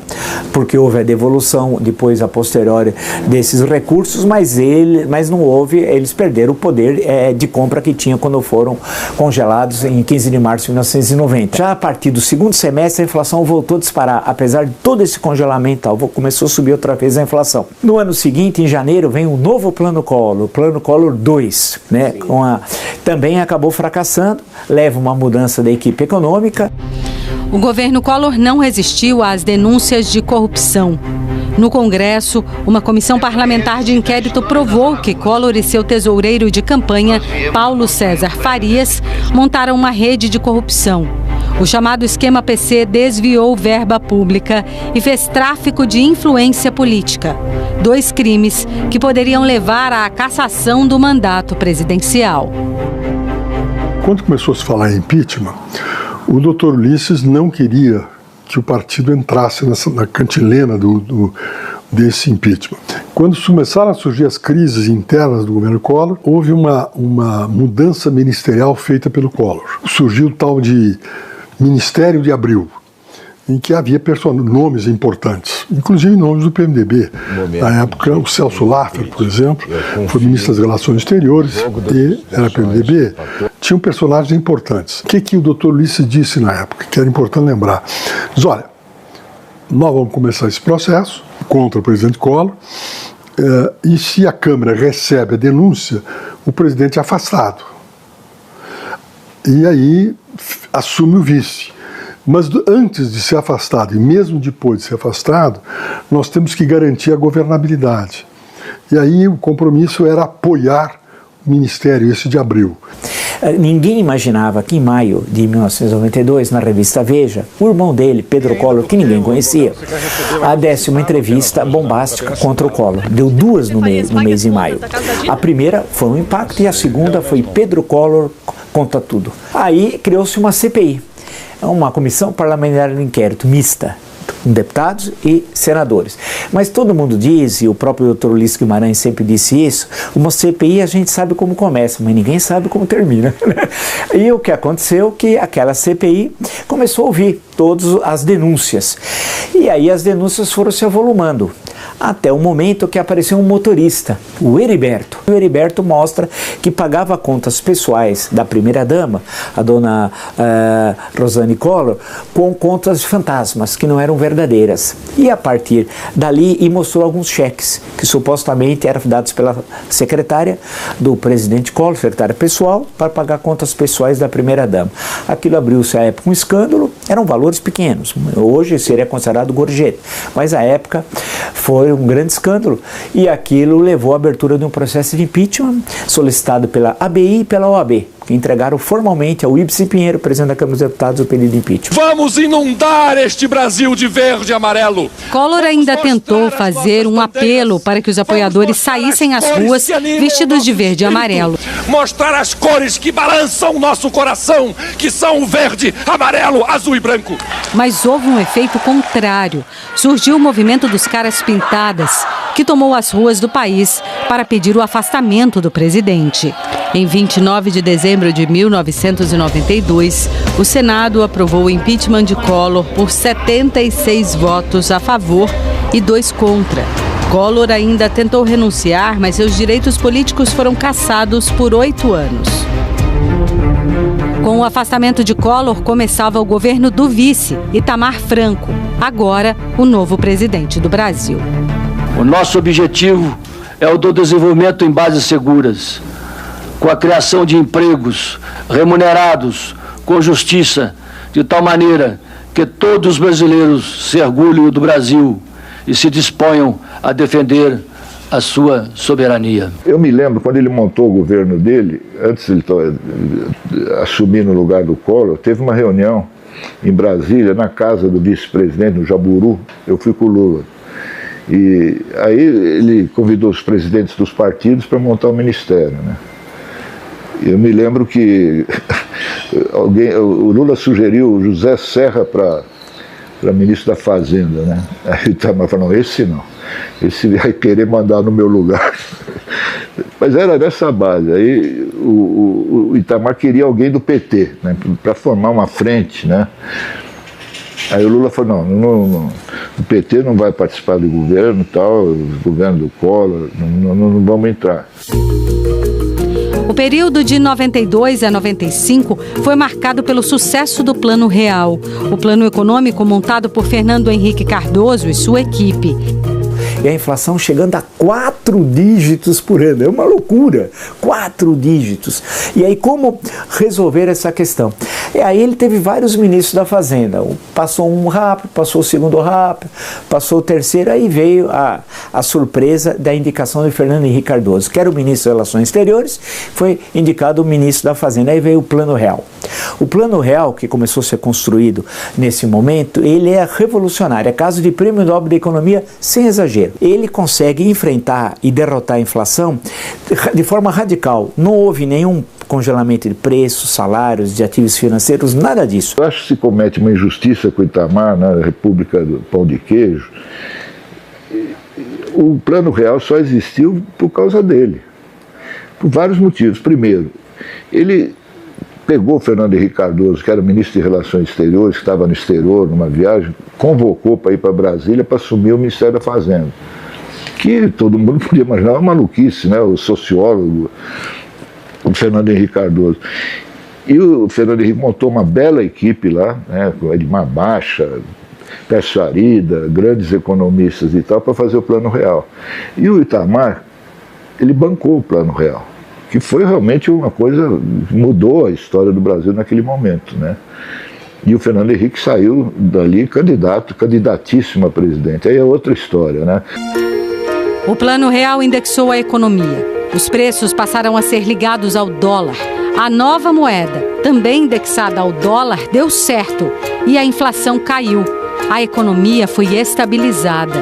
porque houve a devolução depois a posteriori desses recursos, mas não houve, eles perderam o poder de compra que tinham quando foram congelados em 15 de março de 1990. Já a partir do segundo semestre a inflação voltou a disparar, apesar de todo esse congelamento, começou a subir outra vez a inflação. No ano seguinte, em janeiro, vem um novo Plano Collor, o Plano Collor 2, né? Também acabou fracassando, leva uma mudança da equipe econômica. O governo Collor não resistiu às denúncias de corrupção. No Congresso, uma comissão parlamentar de inquérito provou que Collor e seu tesoureiro de campanha, Paulo César Farias, montaram uma rede de corrupção. O chamado esquema PC desviou verba pública e fez tráfico de influência política. 2 crimes que poderiam levar à cassação do mandato presidencial. Quando começou a se falar em impeachment, o doutor Ulisses não queria que o partido entrasse na cantilena desse impeachment. Quando começaram a surgir as crises internas do governo Collor, houve uma mudança ministerial feita pelo Collor. Surgiu o tal de Ministério de Abril, em que havia nomes importantes, inclusive nomes do PMDB. Na época, o Celso Laffer, por exemplo, foi ministro das Relações Exteriores e era PMDB. Tinham personagens importantes. O que o doutor Ulisses disse na época, que era importante lembrar? Diz, olha, nós vamos começar esse processo contra o presidente Collor, e se a Câmara recebe a denúncia, o presidente é afastado. E aí assume o vice. Mas antes de ser afastado, e mesmo depois de ser afastado, nós temos que garantir a governabilidade. E aí o compromisso era apoiar o ministério, esse de Abril. Ninguém imaginava que em maio de 1992, na revista Veja, o irmão dele, Pedro Collor, que ninguém conhecia, desse uma entrevista bombástica contra o Collor. Deu 2 no mês de maio. A primeira foi um impacto e a segunda foi Pedro Collor conta tudo. Aí criou-se uma CPI, uma comissão parlamentar de inquérito mista, com deputados e senadores. Mas todo mundo diz, e o próprio Dr. Ulisses Guimarães sempre disse isso, uma CPI a gente sabe como começa, mas ninguém sabe como termina. E o que aconteceu é que aquela CPI começou a ouvir todas as denúncias. E aí as denúncias foram se avolumando, até o momento que apareceu um motorista, o Heriberto. O Heriberto mostra que pagava contas pessoais da primeira-dama, a dona Rosane Collor, com contas de fantasmas, que não eram verdadeiras. E a partir dali, mostrou alguns cheques, que supostamente eram dados pela secretária do presidente Collor, secretária pessoal, para pagar contas pessoais da primeira-dama. Aquilo abriu-se à época um escândalo, Eram valores pequenos, hoje seria considerado gorjeta, mas à época foi um grande escândalo e aquilo levou à abertura de um processo de impeachment solicitado pela ABI e pela OAB, que entregaram formalmente ao Ibsen Pinheiro, presidente da Câmara dos Deputados, o pedido de impeachment. Vamos inundar este Brasil de verde e amarelo. Collor ainda tentou fazer um apelo para que os apoiadores saíssem às ruas vestidos de verde e amarelo. Mostrar as cores que balançam o nosso coração, que são o verde, amarelo, azul e branco. Mas houve um efeito contrário. Surgiu o movimento dos caras pintadas, que tomou as ruas do país para pedir o afastamento do presidente. Em 29 de dezembro de 1992, o Senado aprovou o impeachment de Collor por 76 votos a favor e 2 contra. Collor ainda tentou renunciar, mas seus direitos políticos foram cassados por 8 anos. Com o afastamento de Collor, começava o governo do vice, Itamar Franco, agora o novo presidente do Brasil. O nosso objetivo é o do desenvolvimento em bases seguras, com a criação de empregos remunerados, com justiça, de tal maneira que todos os brasileiros se orgulhem do Brasil e se disponham a defender a sua soberania. Eu me lembro, quando ele montou o governo dele, antes de ele assumir no lugar do Collor, teve uma reunião em Brasília, na casa do vice-presidente, no Jaburu. Eu fui com o Lula. E aí ele convidou os presidentes dos partidos para montar o ministério, né? Eu me lembro que o Lula sugeriu o José Serra para ministro da Fazenda, né? Aí o Itamar falou, não, esse não, esse vai querer mandar no meu lugar. Mas era nessa base. Aí o Itamar queria alguém do PT, né, para formar uma frente, né? Aí o Lula falou, não, o PT não vai participar do governo, tal, o governo do Collor, não vamos entrar. O período de 92 a 95 foi marcado pelo sucesso do Plano Real, o plano econômico montado por Fernando Henrique Cardoso e sua equipe. E a inflação chegando a 4 dígitos por ano, é uma loucura, 4 dígitos. E aí como resolver essa questão? E aí ele teve vários ministros da Fazenda, passou um rápido, passou o segundo rápido, passou o terceiro, aí veio a surpresa da indicação de Fernando Henrique Cardoso, que era o ministro das Relações Exteriores, foi indicado o ministro da Fazenda, aí veio o Plano Real. O Plano Real, que começou a ser construído nesse momento, ele é revolucionário, é caso de prêmio Nobel da Economia sem exagero. Ele consegue enfrentar e derrotar a inflação de forma radical. Não houve nenhum congelamento de preços, salários, de ativos financeiros, nada disso. Eu acho que se comete uma injustiça com o Itamar, na República do Pão de Queijo. O Plano Real só existiu por causa dele, por vários motivos. Primeiro, ele pegou o Fernando Henrique Cardoso, que era ministro de Relações Exteriores, que estava no exterior, numa viagem, convocou para ir para Brasília para assumir o Ministério da Fazenda. Que todo mundo podia imaginar uma maluquice, né? O sociólogo, o Fernando Henrique Cardoso. E o Fernando Henrique montou uma bela equipe lá, né, com Edmar Baixa, Pércio Arida, grandes economistas e tal, para fazer o Plano Real. E o Itamar, ele bancou o Plano Real, que foi realmente uma coisa, mudou a história do Brasil naquele momento, né? E o Fernando Henrique saiu dali candidatíssimo a presidente. Aí é outra história, né? O Plano Real indexou a economia. Os preços passaram a ser ligados ao dólar. A nova moeda, também indexada ao dólar, deu certo e a inflação caiu. A economia foi estabilizada.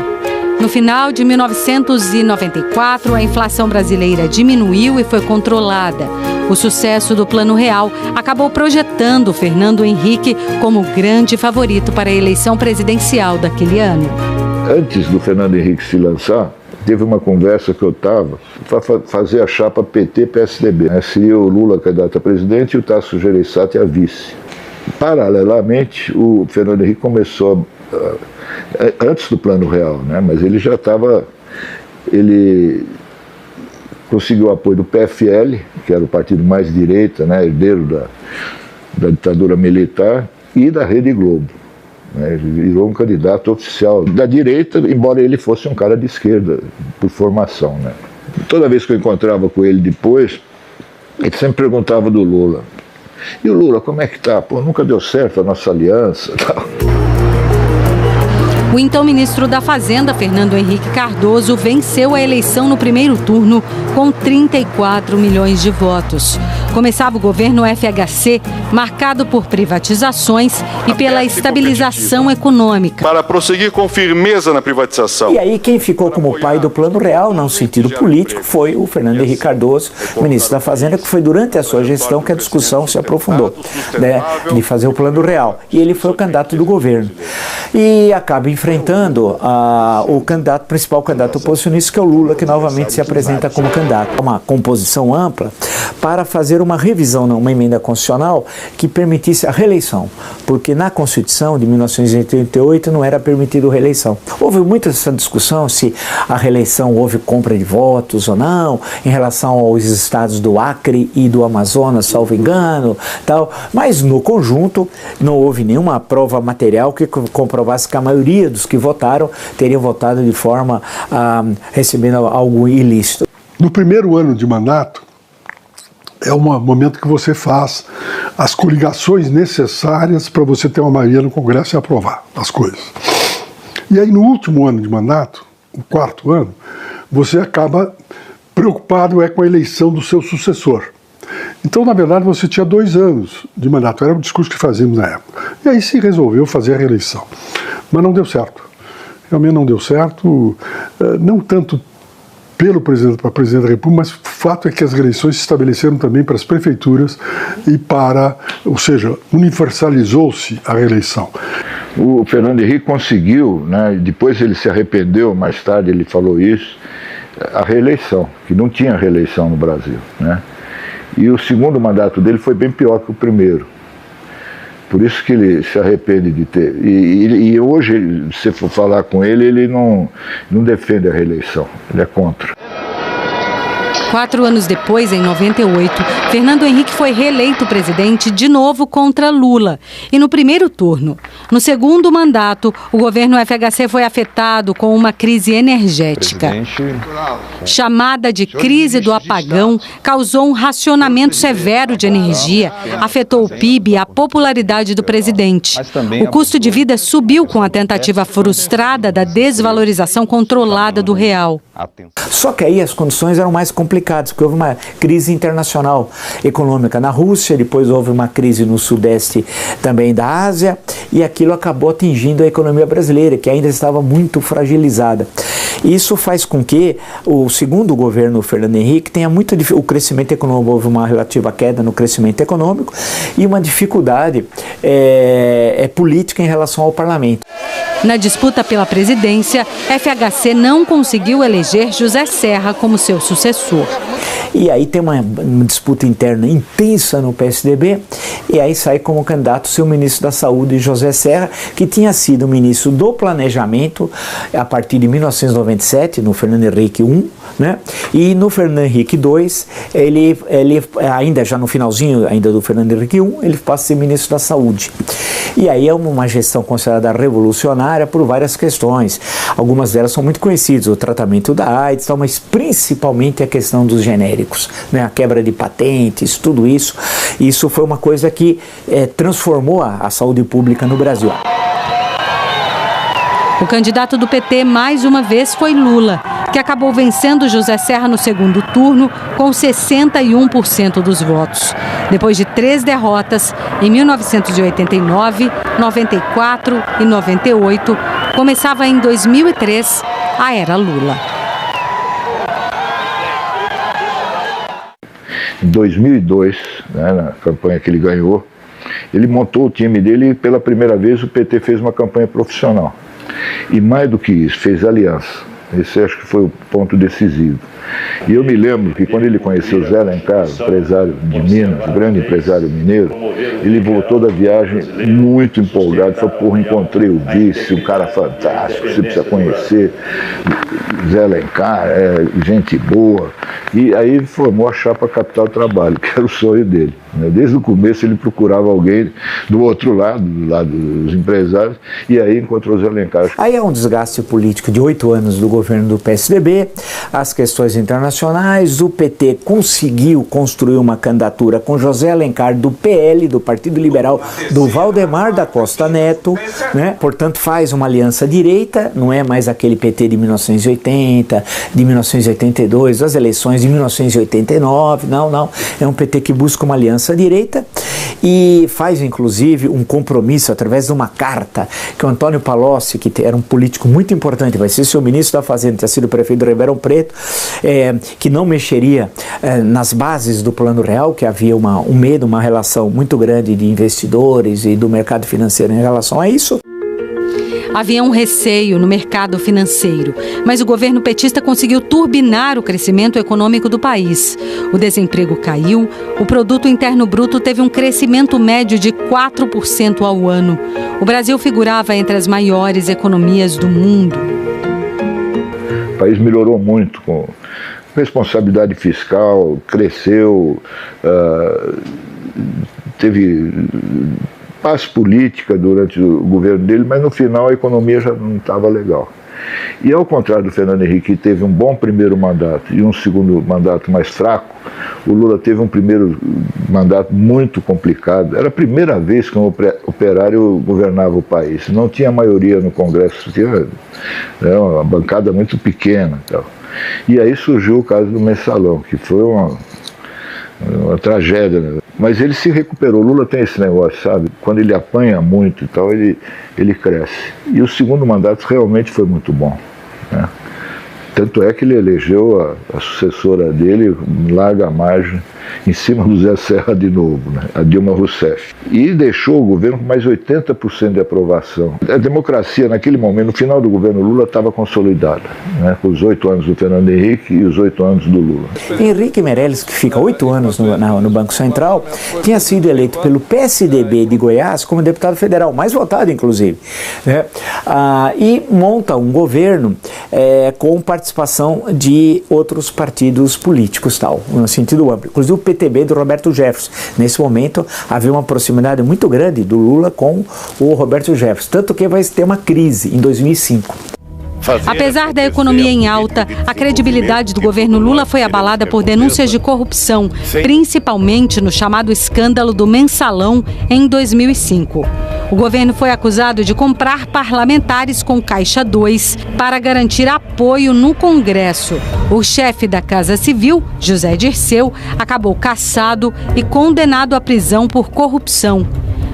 No final de 1994, a inflação brasileira diminuiu e foi controlada. O sucesso do Plano Real acabou projetando Fernando Henrique como grande favorito para a eleição presidencial daquele ano. Antes do Fernando Henrique se lançar, teve uma conversa que eu estava para fazer a chapa PT-PSDB. Seria o Lula candidato a presidente e o Tasso Gereissati a vice. Paralelamente, o Fernando Henrique começou antes do Plano Real, né? Mas ele já estava, ele conseguiu o apoio do PFL, que era o partido mais direita, né, herdeiro da ditadura militar, e da Rede Globo. Né? Ele virou um candidato oficial da direita, embora ele fosse um cara de esquerda, por formação, né? Toda vez que eu encontrava com ele depois, ele sempre perguntava do Lula. E o Lula, como é que tá? Pô, nunca deu certo a nossa aliança, tal. O então ministro da Fazenda, Fernando Henrique Cardoso, venceu a eleição no primeiro turno com 34 milhões de votos. Começava o governo FHC, marcado por privatizações e pela estabilização econômica. Para prosseguir com firmeza na privatização. E aí quem ficou como pai do Plano Real, no sentido político, foi o Fernando Henrique Cardoso, ministro da Fazenda, que foi durante a sua gestão que a discussão se aprofundou, né, de fazer o Plano Real. E ele foi o candidato do governo. E acaba enfrentando o principal candidato oposicionista, que é o Lula, que novamente se apresenta como candidato. Uma composição ampla para fazer uma revisão, uma emenda constitucional que permitisse a reeleição, porque na Constituição de 1988 não era permitido reeleição. Houve muita essa discussão se a reeleição houve compra de votos ou não, em relação aos estados do Acre e do Amazonas, salvo engano, tal, mas no conjunto não houve nenhuma prova material que comprovasse que a maioria dos que votaram teriam votado de forma recebendo algo ilícito. No primeiro ano de mandato, é um momento que você faz as coligações necessárias para você ter uma maioria no Congresso e aprovar as coisas. E aí no último ano de mandato, o quarto ano, você acaba preocupado com a eleição do seu sucessor. Então, na verdade, você tinha 2 anos de mandato, era o discurso que fazíamos na época. E aí se resolveu fazer a reeleição. Mas não deu certo. Realmente não deu certo, não tanto para presidente da República, mas o fato é que as eleições se estabeleceram também para as prefeituras e ou seja, universalizou-se a reeleição. O Fernando Henrique conseguiu, né, depois ele se arrependeu, mais tarde ele falou isso, a reeleição, que não tinha reeleição no Brasil, né? E o segundo mandato dele foi bem pior que o primeiro. Por isso que ele se arrepende de ter. E hoje, se você for falar com ele, ele não defende a reeleição, ele é contra. 4 anos depois, em 98, Fernando Henrique foi reeleito presidente de novo contra Lula. E no primeiro turno. No segundo mandato, o governo FHC foi afetado com uma crise energética. Chamada de crise do apagão, causou um racionamento severo de energia, afetou o PIB e a popularidade do presidente. O custo de vida subiu com a tentativa frustrada da desvalorização controlada do real. Só que aí as condições eram mais complicadas, porque houve uma crise internacional econômica na Rússia, depois houve uma crise no sudeste também da Ásia, e aquilo acabou atingindo a economia brasileira, que ainda estava muito fragilizada. Isso faz com que o segundo governo Fernando Henrique tenha o crescimento econômico, houve uma relativa queda no crescimento econômico e uma dificuldade política em relação ao parlamento. Na disputa pela presidência, FHC não conseguiu eleger José Serra como seu sucessor. E aí tem uma disputa interna intensa no PSDB, e aí sai como candidato seu ministro da Saúde, José Serra, que tinha sido ministro do Planejamento a partir de 1997, no Fernando Henrique I, né? E no Fernando Henrique II, ele ainda já no finalzinho ainda do Fernando Henrique I, ele passa a ser ministro da Saúde. E aí é uma gestão considerada revolucionária por várias questões. Algumas delas são muito conhecidas, o tratamento da AIDS, mas principalmente a questão dos genéricos, né? A quebra de patentes, tudo isso. Isso foi uma coisa que transformou a saúde pública no Brasil. O candidato do PT mais uma vez foi Lula, que acabou vencendo José Serra no segundo turno com 61% dos votos. Depois de 3 derrotas, em 1989, 94 e 98, começava em 2003 a era Lula. Em 2002, né, na campanha que ele ganhou, ele montou o time dele e pela primeira vez o PT fez uma campanha profissional. E mais do que isso, fez aliança. Esse acho que foi o ponto decisivo. E eu me lembro que quando ele conheceu Zé Alencar, empresário de Minas, grande empresário mineiro, ele voltou da viagem muito empolgado, falou, porra, encontrei o vice, um cara fantástico, você precisa conhecer, Zé Alencar, gente boa. E aí ele formou a chapa Capital Trabalho, que era o sonho dele. Desde o começo ele procurava alguém do outro lado, do lado dos empresários, e aí encontrou o Zé Alencar. Aí é um desgaste político de 8 anos do governo do PSDB, as questões internacionais, o PT conseguiu construir uma candidatura com José Alencar do PL, do Partido Liberal, do Valdemar da Costa Neto, né? Portanto faz uma aliança direita, não é mais aquele PT de 1980, de 1982, das eleições de 1989, não, é um PT que busca uma aliança direita e faz inclusive um compromisso através de uma carta que o Antônio Palocci, que era um político muito importante, vai ser seu ministro da Fazenda, tinha sido prefeito do Ribeirão Preto, que não mexeria nas bases do Plano Real, que havia um medo, uma relação muito grande de investidores e do mercado financeiro em relação a isso. Havia um receio no mercado financeiro, mas o governo petista conseguiu turbinar o crescimento econômico do país. O desemprego caiu, o produto interno bruto teve um crescimento médio de 4% ao ano. O Brasil figurava entre as maiores economias do mundo. O país melhorou muito com responsabilidade fiscal, cresceu, teve paz política durante o governo dele, mas no final a economia já não estava legal. E ao contrário do Fernando Henrique, que teve um bom primeiro mandato e um segundo mandato mais fraco, o Lula teve um primeiro mandato muito complicado. Era a primeira vez que um operário governava o país. Não tinha maioria no Congresso, tinha uma bancada muito pequena. Tal. E aí surgiu o caso do Mensalão, que foi uma tragédia, né? Mas ele se recuperou. Lula tem esse negócio, sabe? Quando ele apanha muito e tal, ele cresce. E o segundo mandato realmente foi muito bom, né? Tanto é que ele elegeu a sucessora dele, em larga margem, em cima do Zé Serra de novo, né? A Dilma Rousseff. E deixou o governo com mais 80% de aprovação. A democracia, naquele momento, no final do governo Lula, estava consolidada, né? Com os 8 anos do Fernando Henrique e os 8 anos do Lula. Henrique Meirelles, que fica 8 anos no Banco Central, tinha sido eleito pelo PSDB de Goiás como deputado federal, mais votado, inclusive, né? E monta um governo com participação de outros partidos políticos, tal, no sentido amplo, inclusive o PTB do Roberto Jefferson. Nesse momento havia uma proximidade muito grande do Lula com o Roberto Jefferson, tanto que vai ter uma crise em 2005. Apesar da economia em alta, a credibilidade do governo Lula foi abalada por denúncias de corrupção, principalmente no chamado escândalo do Mensalão em 2005. O governo foi acusado de comprar parlamentares com Caixa 2 para garantir apoio no Congresso. O chefe da Casa Civil, José Dirceu, acabou cassado e condenado à prisão por corrupção.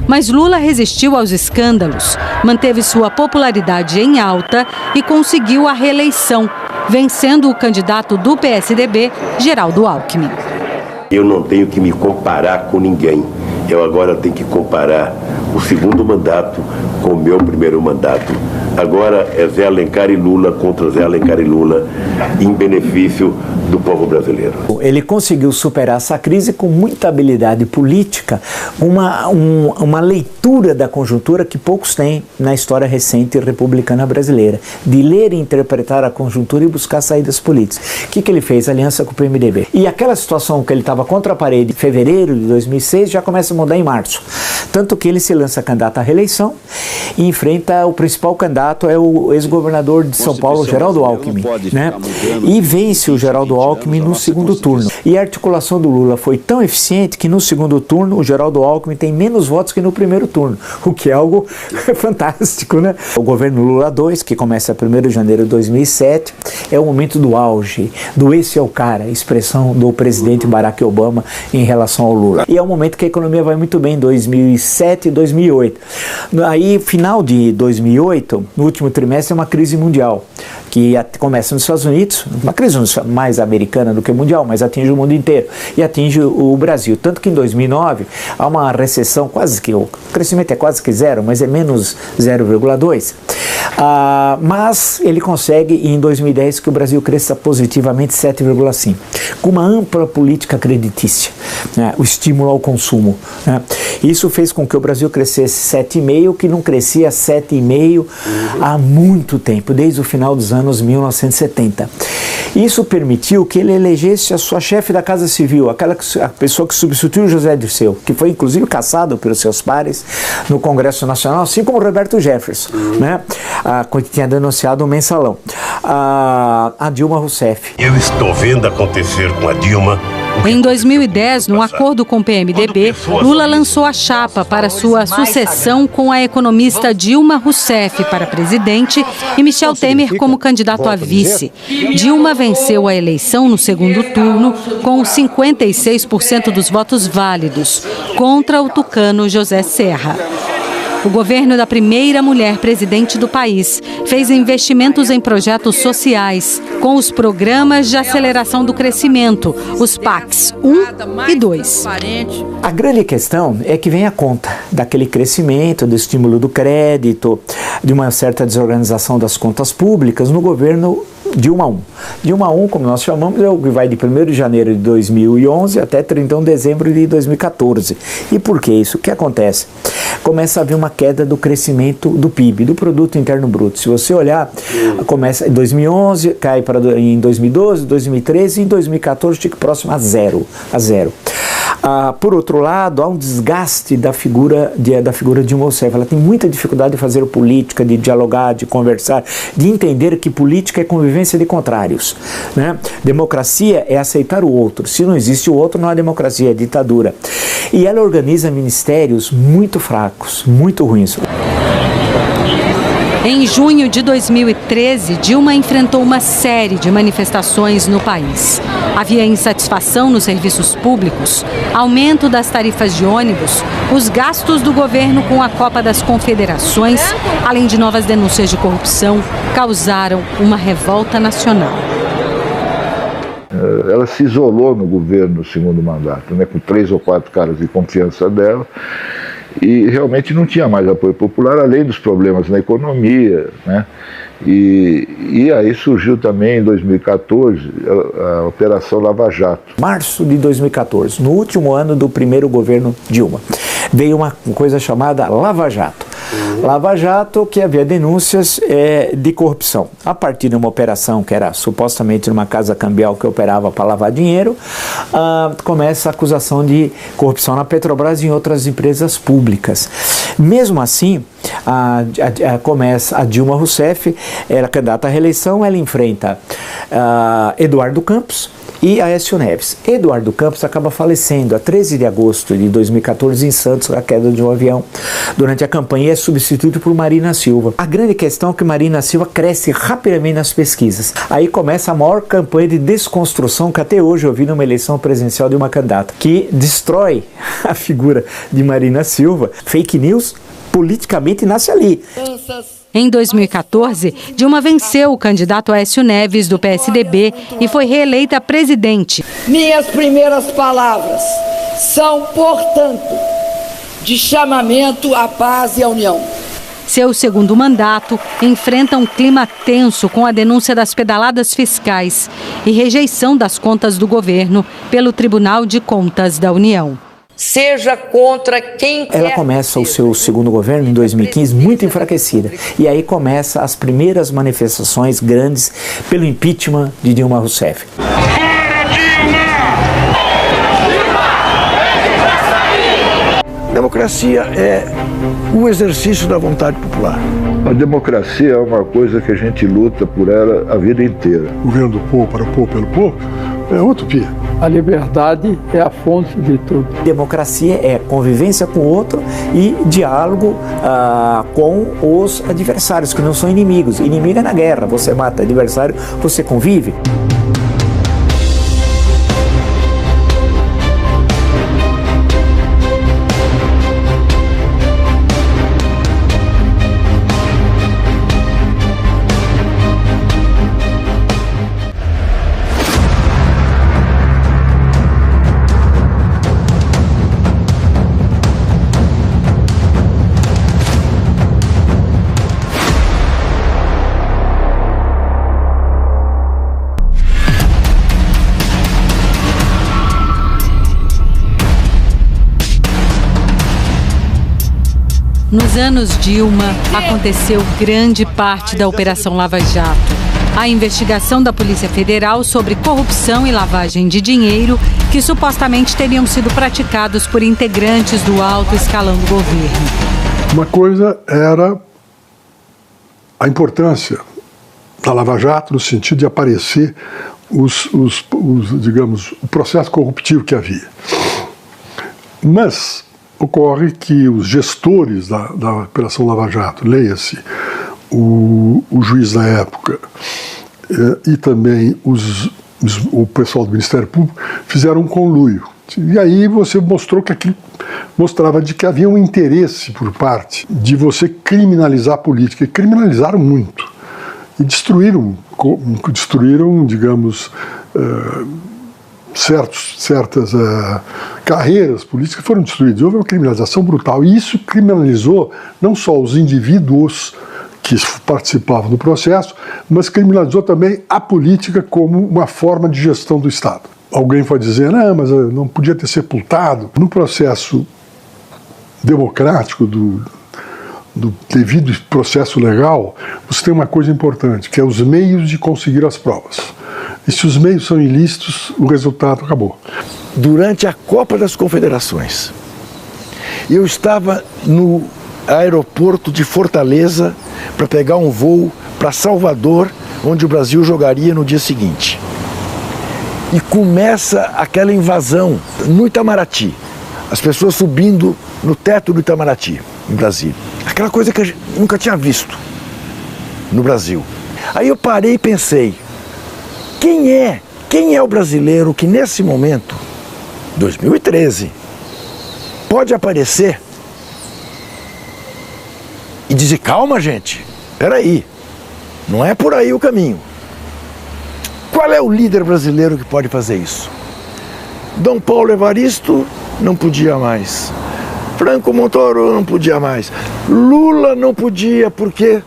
Mas Lula resistiu aos escândalos, manteve sua popularidade em alta e conseguiu a reeleição, vencendo o candidato do PSDB, Geraldo Alckmin. Eu não tenho que me comparar com ninguém. Eu agora tenho que comparar o segundo mandato com o meu primeiro mandato. Agora é Zé Alencar e Lula contra Zé Alencar e Lula, em benefício do povo brasileiro. Ele conseguiu superar essa crise com muita habilidade política, uma leitura da conjuntura que poucos têm na história recente republicana brasileira, de ler e interpretar a conjuntura e buscar saídas políticas. O que ele fez? Aliança com o PMDB. E aquela situação que ele estava contra a parede em fevereiro de 2006 já começa a mudar em março. Tanto que ele se lança candidato à reeleição e enfrenta o principal candidato, é o ex-governador de São Paulo, Geraldo Alckmin, né? E vence o Geraldo Alckmin no segundo turno. E a articulação do Lula foi tão eficiente que no segundo turno o Geraldo Alckmin tem menos votos que no primeiro turno, o que é algo fantástico, né? O governo Lula II, que começa 1º de janeiro de 2007, é o momento do auge, do esse é o cara, expressão do presidente Barack Obama em relação ao Lula. E é o momento que a economia vai muito bem, 2007 e 2008. Aí, final de 2008, no último trimestre, é uma crise mundial, que começa nos Estados Unidos, uma crise mais americana do que mundial, mas atinge o mundo inteiro e atinge o Brasil. Tanto que em 2009 há uma recessão quase que, o crescimento é quase que zero, mas é menos 0,2. Mas ele consegue em 2010 que o Brasil cresça positivamente 7,5, com uma ampla política creditícia, né, o estímulo ao consumo, né. Isso fez com que o Brasil crescesse 7,5, que não crescia 7,5 há muito tempo, desde o final dos anos anos 1970. Isso permitiu que ele elegesse a sua chefe da Casa Civil, a pessoa que substituiu José Dirceu, que foi inclusive caçado pelos seus pares no Congresso Nacional, assim como Roberto Jefferson, né, que tinha denunciado o mensalão. A Dilma Rousseff. Eu estou vendo acontecer com a Dilma. Em 2010, num acordo com o PMDB, Lula lançou a chapa para sua sucessão com a economista Dilma Rousseff para presidente e Michel Temer como candidato a vice. Dilma venceu a eleição no segundo turno com 56% dos votos válidos, contra o tucano José Serra. O governo da primeira mulher presidente do país fez investimentos em projetos sociais, com os programas de aceleração do crescimento, os PACs 1 e 2. A grande questão é que vem a conta daquele crescimento, do estímulo do crédito, de uma certa desorganização das contas públicas no governo Dilma 1. Dilma 1, como nós chamamos, é o que vai de 1º de janeiro de 2011 até 31 de dezembro de 2014. E por que isso? O que acontece? Começa a haver uma queda do crescimento do PIB, do Produto Interno Bruto. Se você olhar, começa em 2011, cai em 2012, 2013 e em 2014 fica próximo a zero. Por outro lado, há um desgaste da figura Dilma Rousseff. Ela tem muita dificuldade de fazer política, de dialogar, de conversar, de entender que política é convivência de contrários, né? Democracia é aceitar o outro. Se não existe o outro, não há democracia, é ditadura. E ela organiza ministérios muito fracos, muito ruins. Em junho de 2013, Dilma enfrentou uma série de manifestações no país. Havia insatisfação nos serviços públicos, aumento das tarifas de ônibus, os gastos do governo com a Copa das Confederações, além de novas denúncias de corrupção, causaram uma revolta nacional. Ela se isolou no governo no segundo mandato, né, com 3 ou 4 caras de confiança dela, e realmente não tinha mais apoio popular, além dos problemas na economia, né? E aí surgiu também em 2014 a Operação Lava Jato. Março de 2014, no último ano do primeiro governo Dilma, veio uma coisa chamada Lava Jato. Lava Jato, que havia denúncias de corrupção. A partir de uma operação que era supostamente numa casa cambial que operava para lavar dinheiro, começa a acusação de corrupção na Petrobras e em outras empresas públicas. Mesmo assim, começa a Dilma Rousseff, era candidata à reeleição, ela enfrenta Eduardo Campos e Aécio Neves. Eduardo Campos acaba falecendo a 13 de agosto de 2014 em Santos, a queda de um avião. Durante a campanha é substituído por Marina Silva. A grande questão é que Marina Silva cresce rapidamente nas pesquisas. Aí começa a maior campanha de desconstrução que até hoje eu vi numa eleição presidencial de uma candidata, que destrói a figura de Marina Silva. Fake news politicamente nasce ali. Em 2014, Dilma venceu o candidato Aécio Neves, do PSDB, e foi reeleita presidente. Minhas primeiras palavras são, portanto, de chamamento à paz e à união. Seu segundo mandato enfrenta um clima tenso com a denúncia das pedaladas fiscais e rejeição das contas do governo pelo Tribunal de Contas da União. Seja contra quem quer. Ela começa o seu segundo governo em 2015 muito enfraquecida. E aí começa as primeiras manifestações grandes pelo impeachment de Dilma Rousseff. Democracia é o exercício da vontade popular. A democracia é uma coisa que a gente luta por ela a vida inteira. O governo do povo, para o povo, pelo povo, é utopia. A liberdade é a fonte de tudo. Democracia é convivência com o outro e diálogo com os adversários, que não são inimigos. Inimigo é na guerra, você mata adversário, você convive. Nos anos Dilma, aconteceu grande parte da Operação Lava Jato. A investigação da Polícia Federal sobre corrupção e lavagem de dinheiro que supostamente teriam sido praticados por integrantes do alto escalão do governo. Uma coisa era a importância da Lava Jato no sentido de aparecer digamos, o processo corruptivo que havia. Mas ocorre que os gestores da Operação Lava Jato, leia-se o juiz da época e também o pessoal do Ministério Público, fizeram um conluio. E aí você mostrou que aquilo mostrava de que havia um interesse por parte de você criminalizar a política. E criminalizaram muito. E destruíram, digamos, certas carreiras políticas foram destruídas. Houve uma criminalização brutal. E isso criminalizou não só os indivíduos que participavam do processo, mas criminalizou também a política como uma forma de gestão do Estado. Alguém vai dizer, não, mas não podia ter sepultado. No processo democrático do devido processo legal, você tem uma coisa importante, que é os meios de conseguir as provas. E se os meios são ilícitos, o resultado acabou. Durante a Copa das Confederações, eu estava no aeroporto de Fortaleza para pegar um voo para Salvador, onde o Brasil jogaria no dia seguinte. E começa aquela invasão no Itamaraty, as pessoas subindo no teto do Itamaraty, em Brasília. Aquela coisa que a gente nunca tinha visto no Brasil. Aí eu parei e pensei, quem é o brasileiro que nesse momento, 2013, pode aparecer e dizer, calma gente, peraí, não é por aí o caminho. Qual é o líder brasileiro que pode fazer isso? Dom Paulo Evaristo não podia mais. Franco Montoro não podia mais. Lula não podia porque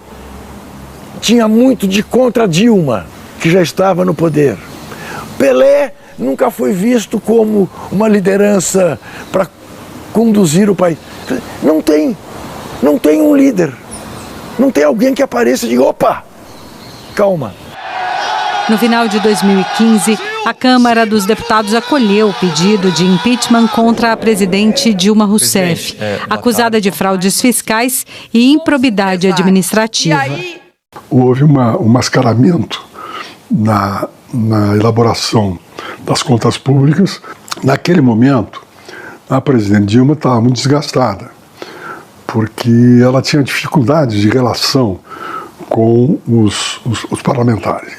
tinha muito de contra Dilma, que já estava no poder. Pelé nunca foi visto como uma liderança para conduzir o país. Não tem um líder. Não tem alguém que apareça e diga, opa, calma. No final de 2015, a Câmara dos Deputados acolheu o pedido de impeachment contra a presidente Dilma Rousseff, acusada de fraudes fiscais e improbidade administrativa. Houve um mascaramento na elaboração das contas públicas. Naquele momento, a presidente Dilma estava muito desgastada, porque ela tinha dificuldades de relação com os parlamentares.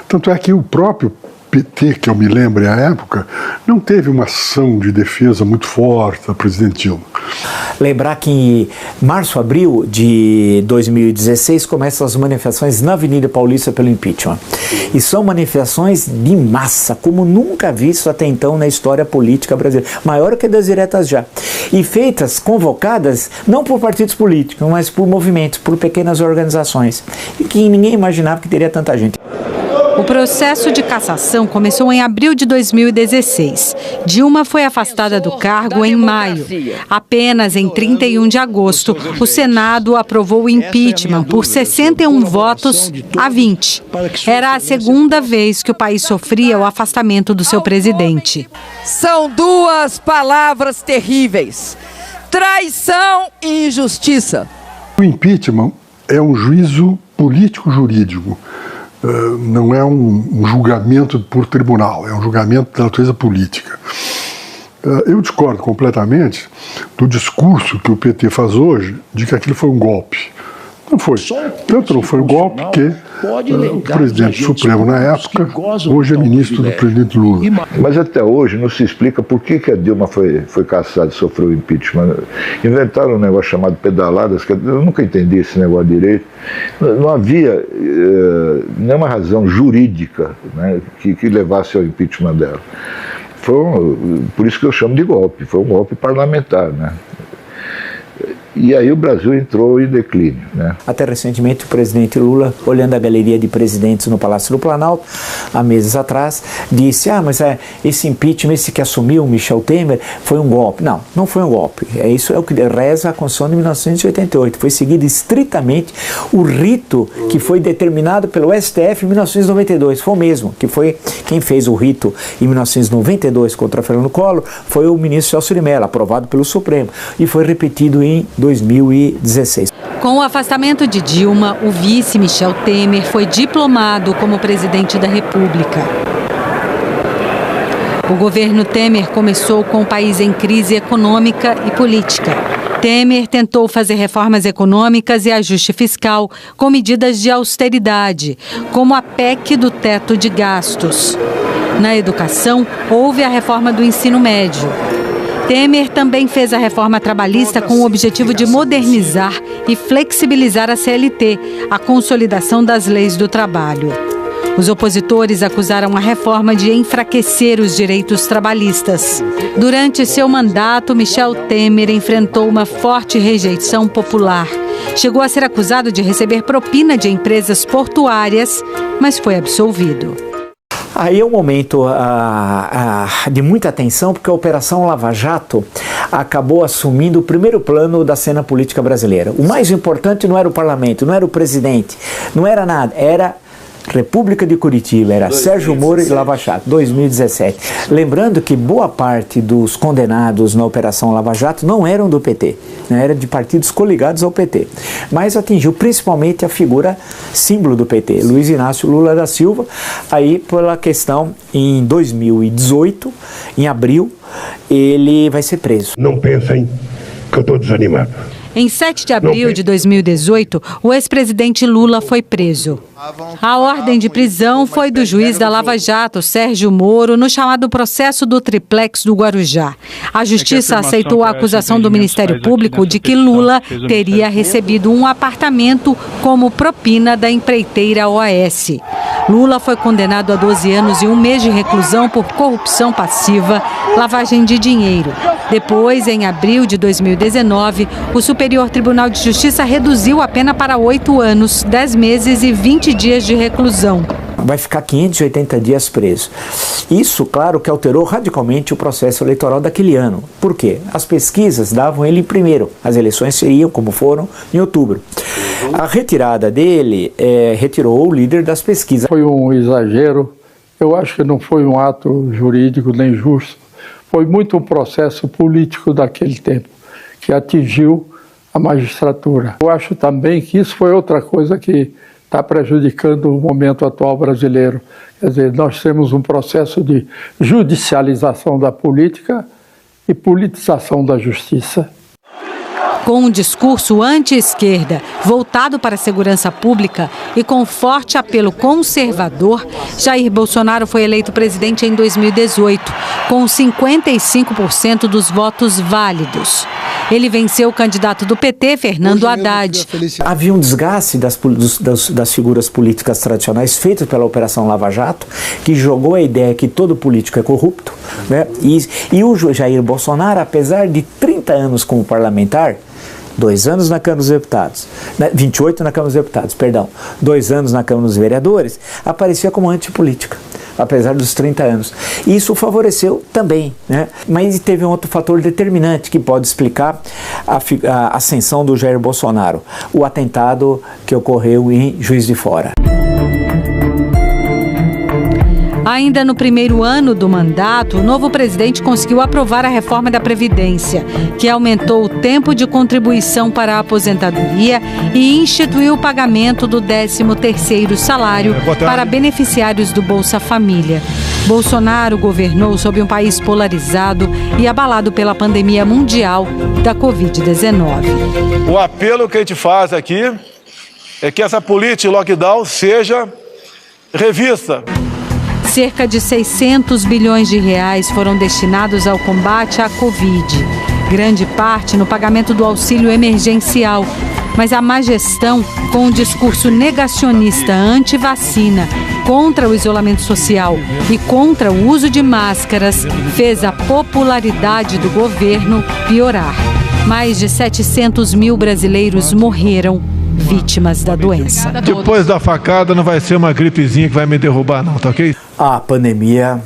Tanto é que o próprio PT, que eu me lembro à época, não teve uma ação de defesa muito forte da presidente Dilma. Lembrar que em março, abril de 2016 começam as manifestações na Avenida Paulista pelo impeachment. E são manifestações de massa, como nunca visto até então na história política brasileira. Maior que das diretas já. E feitas, convocadas, não por partidos políticos, mas por movimentos, por pequenas organizações. E que ninguém imaginava que teria tanta gente. O processo de cassação começou em abril de 2016. Dilma foi afastada do cargo em maio. Apenas em 31 de agosto, o Senado aprovou o impeachment por 61 votos a 20. Era a segunda vez que o país sofria o afastamento do seu presidente. São duas palavras terríveis: traição e injustiça. O impeachment é um juízo político-jurídico. Não é um julgamento por tribunal, é um julgamento da natureza política. Eu discordo completamente do discurso que o PT faz hoje de que aquilo foi um golpe. Não foi. Tanto não foi um golpe que o presidente Supremo na época, hoje é ministro do presidente Lula. Mas até hoje não se explica por que a Dilma foi cassada e sofreu impeachment. Inventaram um negócio chamado pedaladas, que eu nunca entendi esse negócio direito. Não havia nenhuma razão jurídica, né, que levasse ao impeachment dela. Por isso que eu chamo de golpe, foi um golpe parlamentar, né? E aí o Brasil entrou em declínio, né? Até recentemente o presidente Lula, olhando a galeria de presidentes no Palácio do Planalto, há meses atrás, disse, mas esse impeachment, esse que assumiu, Michel Temer, foi um golpe. Não, não foi um golpe. Isso é o que reza a Constituição de 1988. Foi seguido estritamente o rito que foi determinado pelo STF em 1992. Foi o mesmo, que foi quem fez o rito em 1992 contra Fernando Collor, foi o ministro Celso de Mello, aprovado pelo Supremo, e foi repetido em 2016. Com o afastamento de Dilma, o vice Michel Temer foi diplomado como presidente da República. O governo Temer começou com o país em crise econômica e política. Temer tentou fazer reformas econômicas e ajuste fiscal com medidas de austeridade, como a PEC do teto de gastos. Na educação, houve a reforma do ensino médio. Temer também fez a reforma trabalhista com o objetivo de modernizar e flexibilizar a CLT, a consolidação das leis do trabalho. Os opositores acusaram a reforma de enfraquecer os direitos trabalhistas. Durante seu mandato, Michel Temer enfrentou uma forte rejeição popular. Chegou a ser acusado de receber propina de empresas portuárias, mas foi absolvido. Aí é um momento de muita atenção, porque a Operação Lava Jato acabou assumindo o primeiro plano da cena política brasileira. O mais importante não era o parlamento, não era o presidente, não era nada, era República de Curitiba, era Sérgio Moro e Lava Jato, 2017. Lembrando que boa parte dos condenados na Operação Lava Jato não eram do PT, né, eram de partidos coligados ao PT, mas atingiu principalmente a figura símbolo do PT, Luiz Inácio Lula da Silva, aí pela questão em 2018, em abril, ele vai ser preso. Não pensem que eu estou desanimado. Em 7 de abril de 2018, o ex-presidente Lula foi preso. A ordem de prisão foi do juiz da Lava Jato, Sérgio Moro, no chamado processo do triplex do Guarujá. A Justiça aceitou a acusação do Ministério Público de que Lula teria recebido um apartamento como propina da empreiteira OAS. Lula foi condenado a 12 anos e 1 mês de reclusão por corrupção passiva, lavagem de dinheiro. Depois, em abril de 2019, o Superior Tribunal de Justiça reduziu a pena para 8 anos, 10 meses e 20 dias de reclusão. Vai ficar 580 dias preso. Isso, claro, que alterou radicalmente o processo eleitoral daquele ano. Por quê? As pesquisas davam ele em primeiro. As eleições seriam, como foram, em outubro. A retirada dele retirou o líder das pesquisas. Foi um exagero. Eu acho que não foi um ato jurídico nem justo. Foi muito um processo político daquele tempo, que atingiu a magistratura. Eu acho também que isso foi outra coisa que está prejudicando o momento atual brasileiro. Quer dizer, nós temos um processo de judicialização da política e politização da justiça. Com um discurso anti-esquerda, voltado para a segurança pública e com forte apelo conservador, Jair Bolsonaro foi eleito presidente em 2018, com 55% dos votos válidos. Ele venceu o candidato do PT, Fernando Haddad. Havia um desgaste das figuras políticas tradicionais feitas pela Operação Lava Jato, que jogou a ideia que todo político é corrupto, né? E o Jair Bolsonaro, apesar de 30 anos como parlamentar, 2 anos na Câmara dos Deputados, 28 na Câmara dos Deputados, perdão, 2 anos na Câmara dos Vereadores, aparecia como antipolítica, apesar dos 30 anos. E isso favoreceu também, né? Mas teve um outro fator determinante que pode explicar a ascensão do Jair Bolsonaro, o atentado que ocorreu em Juiz de Fora. Ainda no primeiro ano do mandato, o novo presidente conseguiu aprovar a reforma da Previdência, que aumentou o tempo de contribuição para a aposentadoria e instituiu o pagamento do 13º salário para beneficiários do Bolsa Família. Bolsonaro governou sob um país polarizado e abalado pela pandemia mundial da Covid-19. O apelo que a gente faz aqui é que essa política de lockdown seja revista. Cerca de 600 bilhões de reais foram destinados ao combate à Covid. Grande parte no pagamento do auxílio emergencial. Mas a má gestão, com um discurso negacionista anti-vacina, contra o isolamento social e contra o uso de máscaras, fez a popularidade do governo piorar. Mais de 700 mil brasileiros morreram vítimas da doença. Depois da facada não vai ser uma gripezinha que vai me derrubar não, tá ok? A pandemia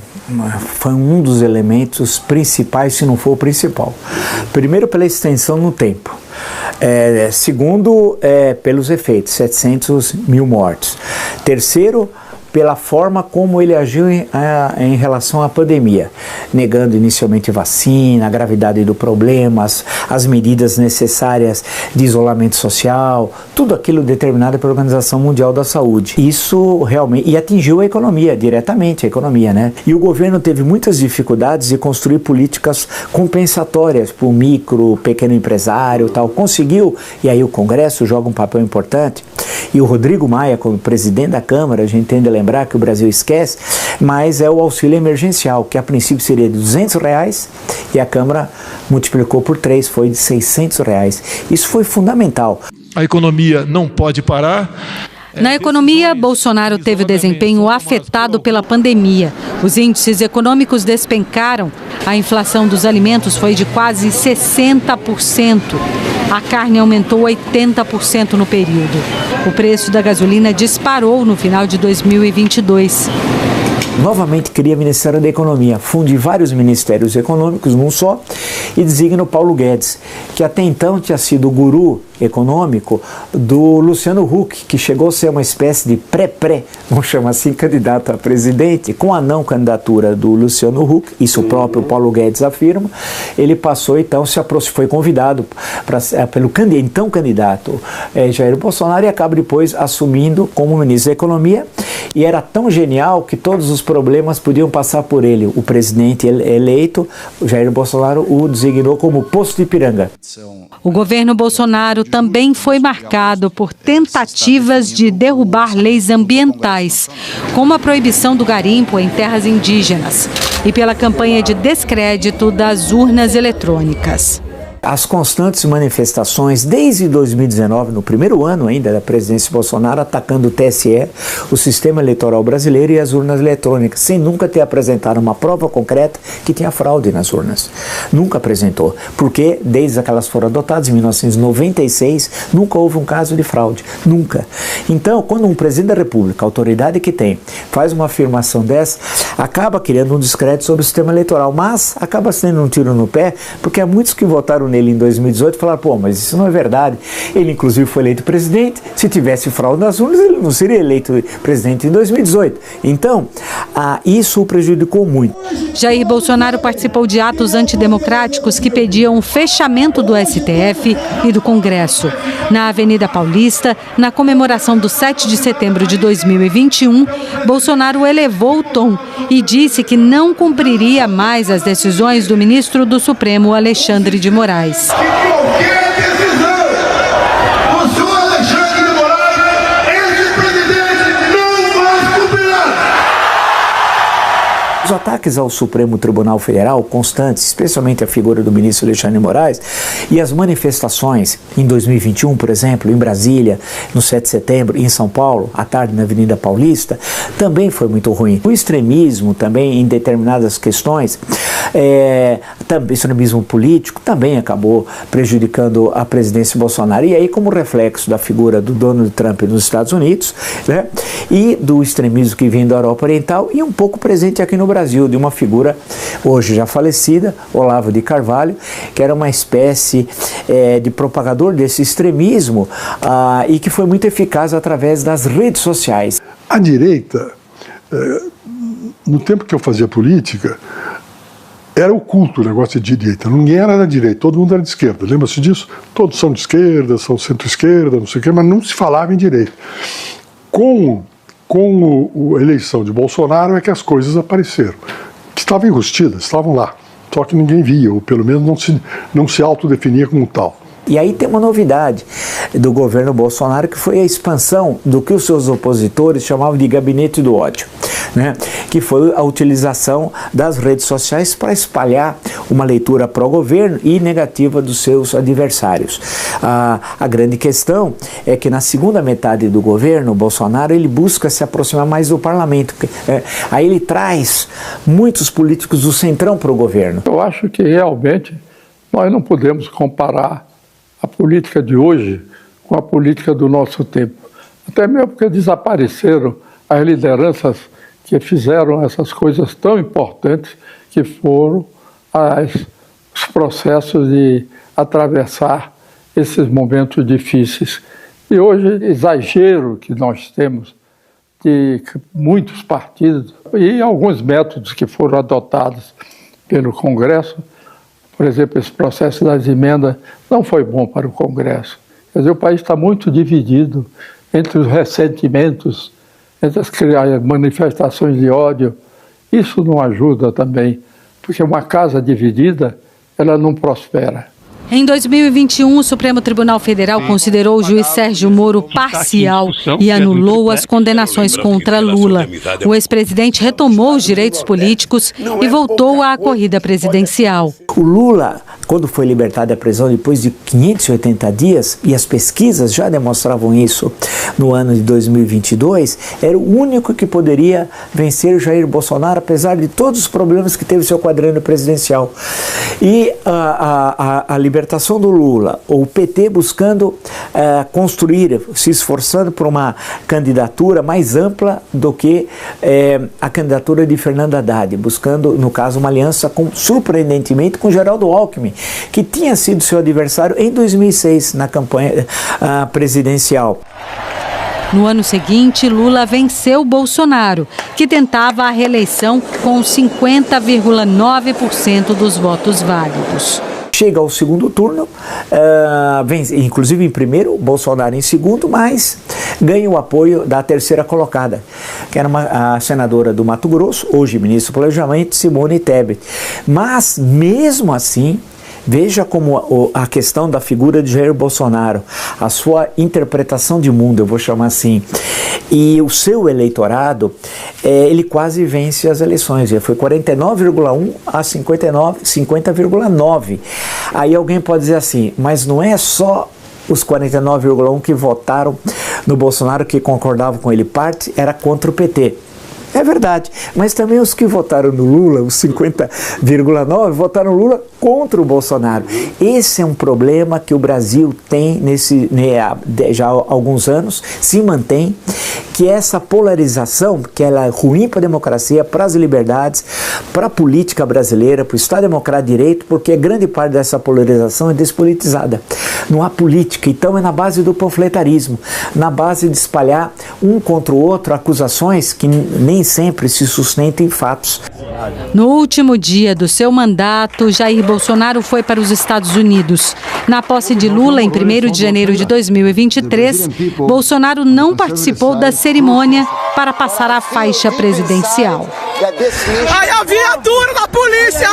foi um dos elementos principais, se não for o principal. Primeiro, pela extensão no tempo. Segundo, pelos efeitos, 700 mil mortos. Terceiro, pela forma como ele agiu em relação à pandemia, negando inicialmente vacina, a gravidade do problema, as medidas necessárias de isolamento social, tudo aquilo determinado pela Organização Mundial da Saúde. Isso realmente, e atingiu a economia, diretamente a economia, né? E o governo teve muitas dificuldades de construir políticas compensatórias para o micro, pequeno empresário, tal. Conseguiu, e aí o Congresso joga um papel importante. E o Rodrigo Maia, como presidente da Câmara, a gente tem de lembrar que o Brasil esquece, mas é o auxílio emergencial, que a princípio seria de R$200 e a Câmara multiplicou por 3, foi de R$600. Isso foi fundamental. A economia não pode parar. Na economia, Bolsonaro teve o desempenho afetado pela pandemia. Os índices econômicos despencaram. A inflação dos alimentos foi de quase 60%. A carne aumentou 80% no período. O preço da gasolina disparou no final de 2022. Novamente cria o Ministério da Economia, funde vários ministérios econômicos num só e designa o Paulo Guedes, que até então tinha sido o guru econômico do Luciano Huck, que chegou a ser uma espécie de pré-pré, vamos chamar assim, candidato a presidente. Com a não candidatura do Luciano Huck, isso o próprio Paulo Guedes afirma, ele passou então, foi convidado pelo então candidato Jair Bolsonaro e acaba depois assumindo como ministro da Economia, e era tão genial que todos os problemas podiam passar por ele. O presidente eleito, Jair Bolsonaro, o designou como Poço de Ipiranga. O governo Bolsonaro também foi marcado por tentativas de derrubar leis ambientais, como a proibição do garimpo em terras indígenas, e pela campanha de descrédito das urnas eletrônicas. As constantes manifestações desde 2019, no primeiro ano ainda da presidência Bolsonaro, atacando o TSE, o sistema eleitoral brasileiro e as urnas eletrônicas, sem nunca ter apresentado uma prova concreta que tinha fraude nas urnas. Nunca apresentou, porque desde que elas foram adotadas em 1996, nunca houve um caso de fraude, nunca. Então, quando um presidente da República, a autoridade que tem, faz uma afirmação dessa, acaba criando um descrédito sobre o sistema eleitoral, mas acaba sendo um tiro no pé, porque há muitos que votaram nele em 2018 falaram, pô, mas isso não é verdade. Ele inclusive foi eleito presidente, se tivesse fraude nas urnas ele não seria eleito presidente em 2018. Então, isso o prejudicou muito. Jair Bolsonaro participou de atos antidemocráticos que pediam o fechamento do STF e do Congresso. Na Avenida Paulista, na comemoração do 7 de setembro de 2021, Bolsonaro elevou o tom e disse que não cumpriria mais as decisões do ministro do Supremo, Alexandre de Moraes. Qualquer decisão do senhor Alexandre de Moraes, esse presidente não vai cumprirá. Os ataques ao Supremo Tribunal Federal, constantes, especialmente a figura do ministro Alexandre de Moraes, e as manifestações em 2021, por exemplo, em Brasília, no 7 de setembro, em São Paulo, à tarde na Avenida Paulista, também foi muito ruim. O extremismo também em determinadas questões, extremismo político, também acabou prejudicando a presidência Bolsonaro. E aí, como reflexo da figura do Donald Trump nos Estados Unidos, né, e do extremismo que vem da Europa Oriental, e um pouco presente aqui no Brasil, de uma figura hoje já falecida, Olavo de Carvalho, que era uma espécie de propagador desse extremismo e que foi muito eficaz através das redes sociais. A direita, no tempo que eu fazia política, era oculto o negócio de direita. Ninguém era da direita, todo mundo era de esquerda. Lembra-se disso? Todos são de esquerda, são centro-esquerda, não sei o quê, mas não se falava em direita. Com a eleição de Bolsonaro é que as coisas apareceram. Que estavam enrustidas, estavam lá. Só que ninguém via, ou pelo menos não se autodefinia como tal. E aí tem uma novidade do governo Bolsonaro, que foi a expansão do que os seus opositores chamavam de gabinete do ódio, né? Que foi a utilização das redes sociais para espalhar uma leitura pró-governo e negativa dos seus adversários. A grande questão é que na segunda metade do governo, Bolsonaro, ele busca se aproximar mais do parlamento. Aí ele traz muitos políticos do centrão para o governo. Eu acho que realmente Nós não podemos comparar a política de hoje com a política do nosso tempo. Até mesmo porque desapareceram as lideranças que fizeram essas coisas tão importantes que foram os processos de atravessar esses momentos difíceis. E hoje, o exagero que nós temos de muitos partidos e alguns métodos que foram adotados pelo Congresso, por exemplo, esse processo das emendas não foi bom para o Congresso. Quer dizer, o país está muito dividido entre os ressentimentos, entre as manifestações de ódio. Isso não ajuda também, porque uma casa dividida, ela não prospera. Em 2021, o Supremo Tribunal Federal considerou o juiz Sérgio Moro parcial e anulou as condenações contra Lula. O ex-presidente retomou os direitos políticos e voltou à corrida presidencial. O Lula, quando foi libertado da prisão depois de 580 dias, e as pesquisas já demonstravam isso no ano de 2022, era o único que poderia vencer Jair Bolsonaro, apesar de todos os problemas que teve seu quadrênio presidencial. E a libertação do Lula, ou o PT buscando construir, se esforçando por uma candidatura mais ampla do que a candidatura de Fernando Haddad, buscando, no caso, uma aliança surpreendentemente com Geraldo Alckmin, que tinha sido seu adversário em 2006 na campanha presidencial. No ano seguinte, Lula venceu Bolsonaro, que tentava a reeleição com 50,9% dos votos válidos. Chega ao segundo turno, vence, inclusive em primeiro, Bolsonaro em segundo, mas ganha o apoio da terceira colocada, que era a senadora do Mato Grosso, hoje ministra do Planejamento, Simone Tebet. Mas, mesmo assim, veja como a questão da figura de Jair Bolsonaro, a sua interpretação de mundo, eu vou chamar assim, e o seu eleitorado, ele quase vence as eleições. Ele foi 49,1 a 50,9. Aí alguém pode dizer assim, mas não é só os 49,1 que votaram no Bolsonaro, que concordavam com ele, parte era contra o PT. É verdade, mas também os que votaram no Lula, os 50,9, votaram Lula contra o Bolsonaro. Esse é um problema que o Brasil tem já há alguns anos, se mantém, que é essa polarização, que ela é ruim para a democracia, para as liberdades, para a política brasileira, para o Estado Democrático de Direito, porque grande parte dessa polarização é despolitizada. Não há política, então é na base do panfletarismo, na base de espalhar um contra o outro acusações que nem sempre se sustentem em fatos. No último dia do seu mandato, Jair Bolsonaro foi para os Estados Unidos. Na posse de Lula, em 1º de janeiro de 2023, Bolsonaro não participou da cerimônia para passar a faixa presidencial. Ai, a viatura da polícia!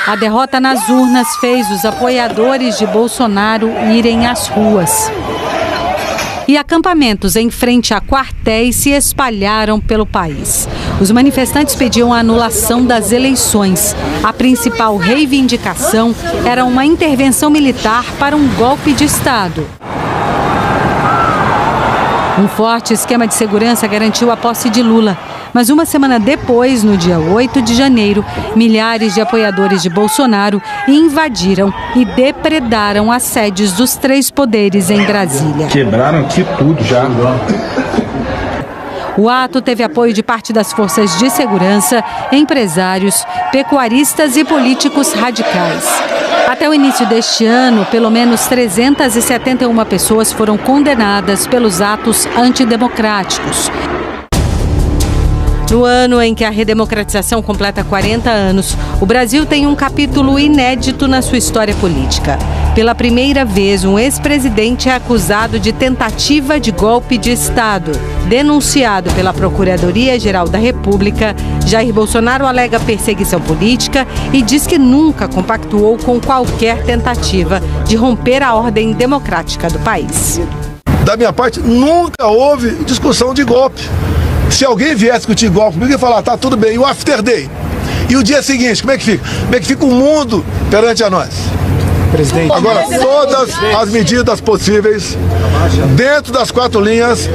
A derrota nas urnas fez os apoiadores de Bolsonaro irem às ruas. E acampamentos em frente a quartéis se espalharam pelo país. Os manifestantes pediam a anulação das eleições. A principal reivindicação era uma intervenção militar para um golpe de Estado. Um forte esquema de segurança garantiu a posse de Lula. Mas uma semana depois, no dia 8 de janeiro, milhares de apoiadores de Bolsonaro invadiram e depredaram as sedes dos 3 poderes em Brasília. Quebraram aqui tudo já. O ato teve apoio de parte das forças de segurança, empresários, pecuaristas e políticos radicais. Até o início deste ano, pelo menos 371 pessoas foram condenadas pelos atos antidemocráticos. No ano em que a redemocratização completa 40 anos, o Brasil tem um capítulo inédito na sua história política. Pela primeira vez, um ex-presidente é acusado de tentativa de golpe de Estado. Denunciado pela Procuradoria-Geral da República, Jair Bolsonaro alega perseguição política e diz que nunca compactuou com qualquer tentativa de romper a ordem democrática do país. Da minha parte, nunca houve discussão de golpe. Se alguém viesse discutir golpe comigo, eu ia falar, tá tudo bem, e o after day? E o dia seguinte, como é que fica? Como é que fica o mundo perante a nós? Presidente. Agora, todas as medidas possíveis, dentro das 4 linhas,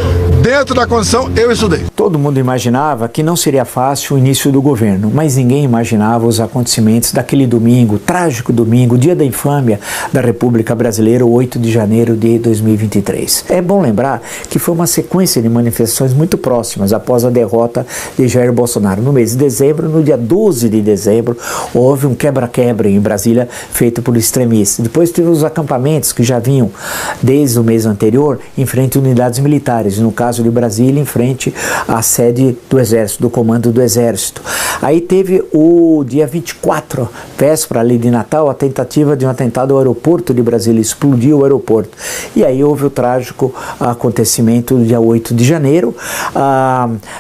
dentro da Constituição, eu estudei. Todo mundo imaginava que não seria fácil o início do governo, mas ninguém imaginava os acontecimentos daquele domingo, trágico domingo, dia da infâmia da República Brasileira, o 8 de janeiro de 2023. É bom lembrar que foi uma sequência de manifestações muito próximas após a derrota de Jair Bolsonaro. No mês de dezembro, no dia 12 de dezembro, houve um quebra-quebra em Brasília feito por extremistas. Depois teve os acampamentos que já vinham desde o mês anterior em frente a unidades militares, no caso de Brasília, em frente à sede do Exército, do Comando do Exército. Aí teve o dia 24, véspera ali de Natal, a tentativa de um atentado ao aeroporto de Brasília, explodiu o aeroporto. E aí houve o trágico acontecimento do dia 8 de janeiro,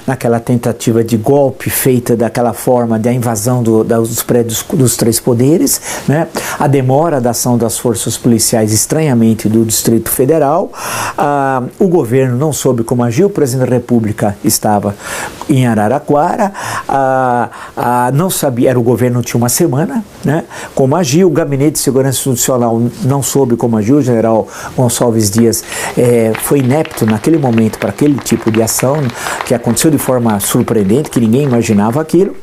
naquela tentativa de golpe feita daquela forma de a invasão dos prédios dos três poderes, né? A demora da ação das forças policiais, estranhamente, do Distrito Federal. O governo não soube como agir, o presidente da República estava em Araraquara, não sabia, era o governo, tinha uma semana, né, como agir, o Gabinete de Segurança Institucional não soube como agir, o general Gonçalves Dias foi inepto naquele momento para aquele tipo de ação, que aconteceu de forma surpreendente, que ninguém imaginava aquilo,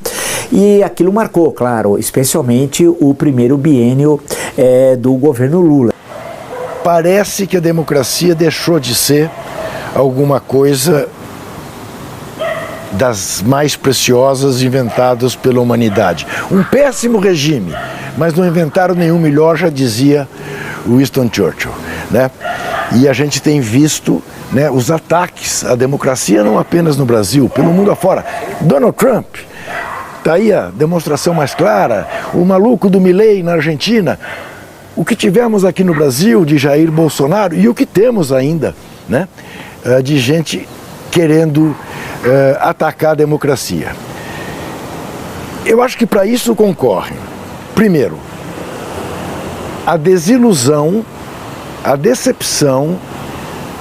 e aquilo marcou, claro, especialmente o primeiro biênio do governo Lula. Parece que a democracia deixou de ser alguma coisa das mais preciosas inventadas pela humanidade. Um péssimo regime, mas não inventaram nenhum melhor, já dizia Winston Churchill, né? E a gente tem visto, né, os ataques à democracia não apenas no Brasil, pelo mundo afora. Donald Trump, está aí a demonstração mais clara, o maluco do Milei na Argentina, o que tivemos aqui no Brasil de Jair Bolsonaro e o que temos ainda, né, de gente querendo atacar a democracia. Eu acho que para isso concorrem, primeiro, a desilusão, a decepção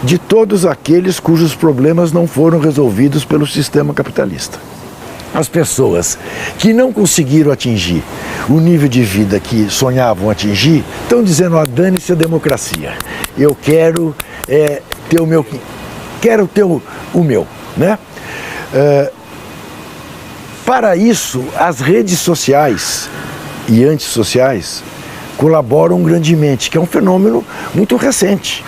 de todos aqueles cujos problemas não foram resolvidos pelo sistema capitalista. As pessoas que não conseguiram atingir o nível de vida que sonhavam atingir, estão dizendo, dane-se a democracia, eu quero ter o meu, quero ter o meu, né? Para isso, as redes sociais e antissociais colaboram grandemente, que é um fenômeno muito recente,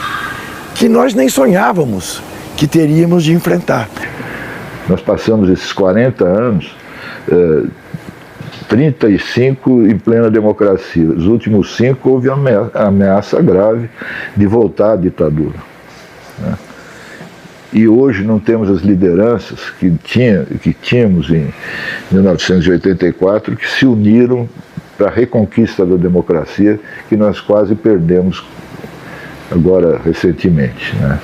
que nós nem sonhávamos que teríamos de enfrentar. Nós passamos esses 40 anos, 35 em plena democracia. Os últimos 5 houve ameaça grave de voltar à ditadura, né? E hoje não temos as lideranças que tínhamos em 1984, que se uniram para a reconquista da democracia, que nós quase perdemos agora recentemente, né?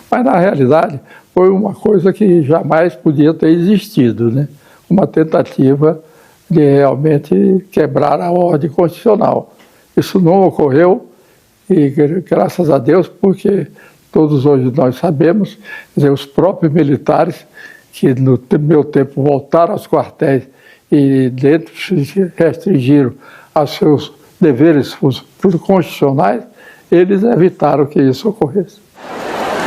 Mas na realidade foi uma coisa que jamais podia ter existido, né? Uma tentativa de realmente quebrar a ordem constitucional. Isso não ocorreu e graças a Deus, porque todos hoje nós sabemos, quer dizer, os próprios militares que no meu tempo voltaram aos quartéis e dentro se restringiram aos seus deveres constitucionais, eles evitaram que isso ocorresse.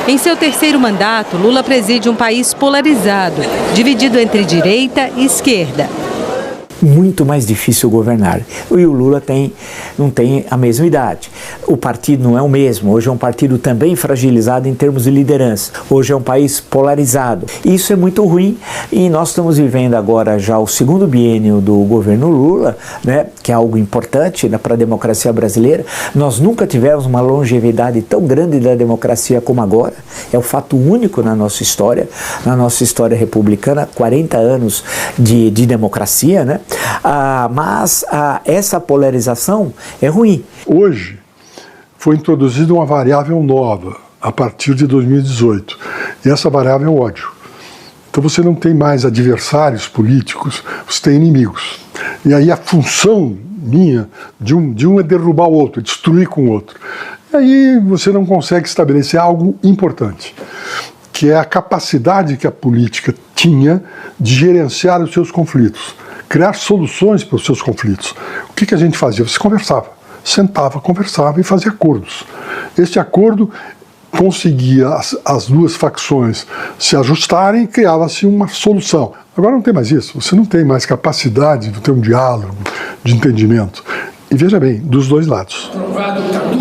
Em seu terceiro mandato, Lula preside um país polarizado, dividido entre direita e esquerda. Muito mais difícil governar. E o Lula não tem a mesma idade. O partido não é o mesmo. Hoje é um partido também fragilizado em termos de liderança. Hoje é um país polarizado. Isso é muito ruim e nós estamos vivendo agora já o segundo biênio do governo Lula, né, que é algo importante, né, para a democracia brasileira. Nós nunca tivemos uma longevidade tão grande da democracia como agora. É um fato único na nossa história republicana, 40 anos de democracia, né? Mas essa polarização é ruim. Hoje foi introduzida uma variável nova a partir de 2018, e essa variável é o ódio. Então você não tem mais adversários políticos, você tem inimigos. E aí a função minha de um é derrubar o outro, destruir com o outro. E aí você não consegue estabelecer algo importante, que é a capacidade que a política tinha de gerenciar os seus conflitos, criar soluções para os seus conflitos. O que a gente fazia? Você conversava, sentava, conversava e fazia acordos. Este acordo conseguia as duas facções se ajustarem e criava-se uma solução. Agora não tem mais isso, você não tem mais capacidade de ter um diálogo, de entendimento. E veja bem, dos dois lados.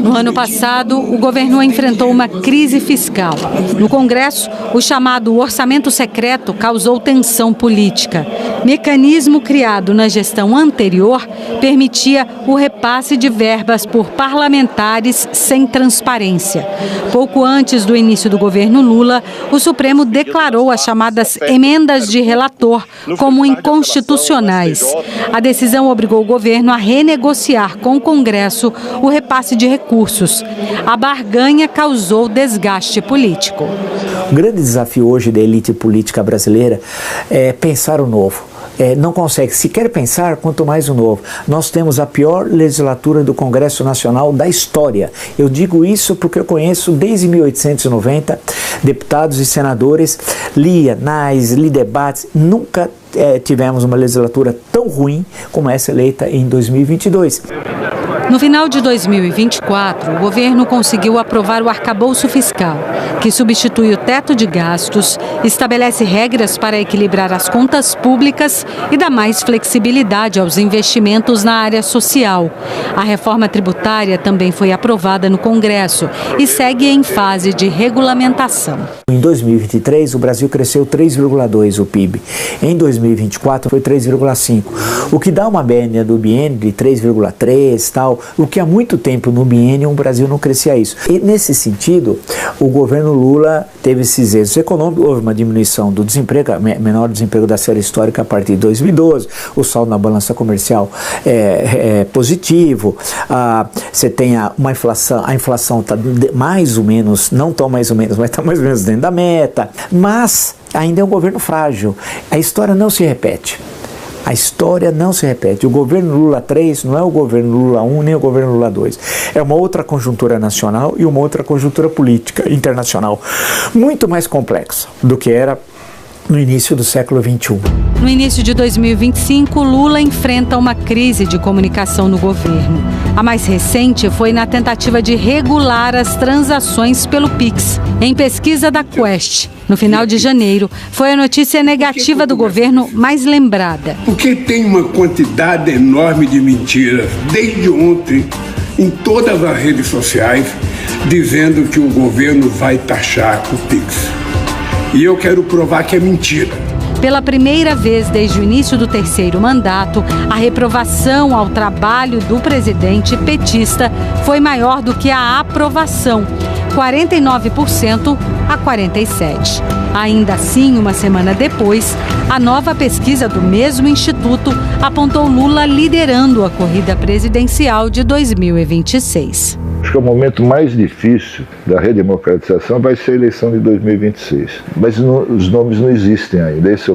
No ano passado, o governo enfrentou uma crise fiscal. No Congresso, o chamado orçamento secreto causou tensão política. Mecanismo criado na gestão anterior permitia o repasse de verbas por parlamentares sem transparência. Pouco antes do início do governo Lula, o Supremo declarou as chamadas emendas de relator como inconstitucionais. A decisão obrigou o governo a renegociar com o Congresso o repasse de recursos. A barganha causou desgaste político. O grande desafio hoje da elite política brasileira é pensar o novo. Não consegue, se quer pensar, quanto mais o novo. Nós temos a pior legislatura do Congresso Nacional da história. Eu digo isso porque eu conheço desde 1890 deputados e senadores, li anais, li debates, nunca tivemos uma legislatura tão ruim como essa eleita em 2022. No final de 2024, o governo conseguiu aprovar o arcabouço fiscal, que substitui o teto de gastos, estabelece regras para equilibrar as contas públicas e dá mais flexibilidade aos investimentos na área social. A reforma tributária também foi aprovada no Congresso e segue em fase de regulamentação. Em 2023, o Brasil cresceu 3,2% o PIB. Em 2024, foi 3,5%. O que dá uma média do biênio de 3,3% tal, o que há muito tempo no biênio o Brasil não crescia isso. E nesse sentido, o governo Lula teve esses êxitos econômicos, houve uma diminuição do desemprego, menor desemprego da série histórica a partir de 2012, o saldo na balança comercial é positivo, você tem uma inflação, a inflação está mais ou menos, não tão mais ou menos, mas está mais ou menos dentro da meta, mas ainda é um governo frágil, a história não se repete. A história não se repete. O governo Lula 3 não é o governo Lula 1 nem o governo Lula 2. É uma outra conjuntura nacional e uma outra conjuntura política internacional muito mais complexa do que era no início do século XXI. No início de 2025, Lula enfrenta uma crise de comunicação no governo. A mais recente foi na tentativa de regular as transações pelo Pix. Em pesquisa da Quest, no final de janeiro, foi a notícia negativa do governo mais lembrada. Porque tem uma quantidade enorme de mentiras, desde ontem, em todas as redes sociais, dizendo que o governo vai taxar o Pix. E eu quero provar que é mentira. Pela primeira vez desde o início do terceiro mandato, a reprovação ao trabalho do presidente petista foi maior do que a aprovação, 49% a 47%. Ainda assim, uma semana depois, a nova pesquisa do mesmo instituto apontou Lula liderando a corrida presidencial de 2026. Acho que o momento mais difícil da redemocratização vai ser a eleição de 2026. Mas os nomes não existem ainda. Esse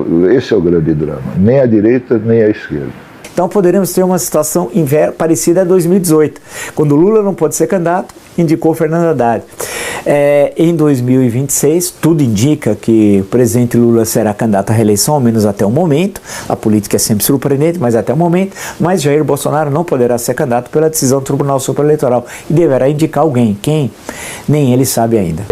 é o grande drama. Nem a direita, nem a esquerda. Então poderemos ter uma situação parecida a 2018, quando Lula não pôde ser candidato, indicou Fernando Haddad. Em 2026, tudo indica que o presidente Lula será candidato à reeleição, ao menos até o momento. A política é sempre surpreendente, mas até o momento. Mas Jair Bolsonaro não poderá ser candidato pela decisão do Tribunal Superior Eleitoral e deverá indicar alguém. Quem? Nem ele sabe ainda.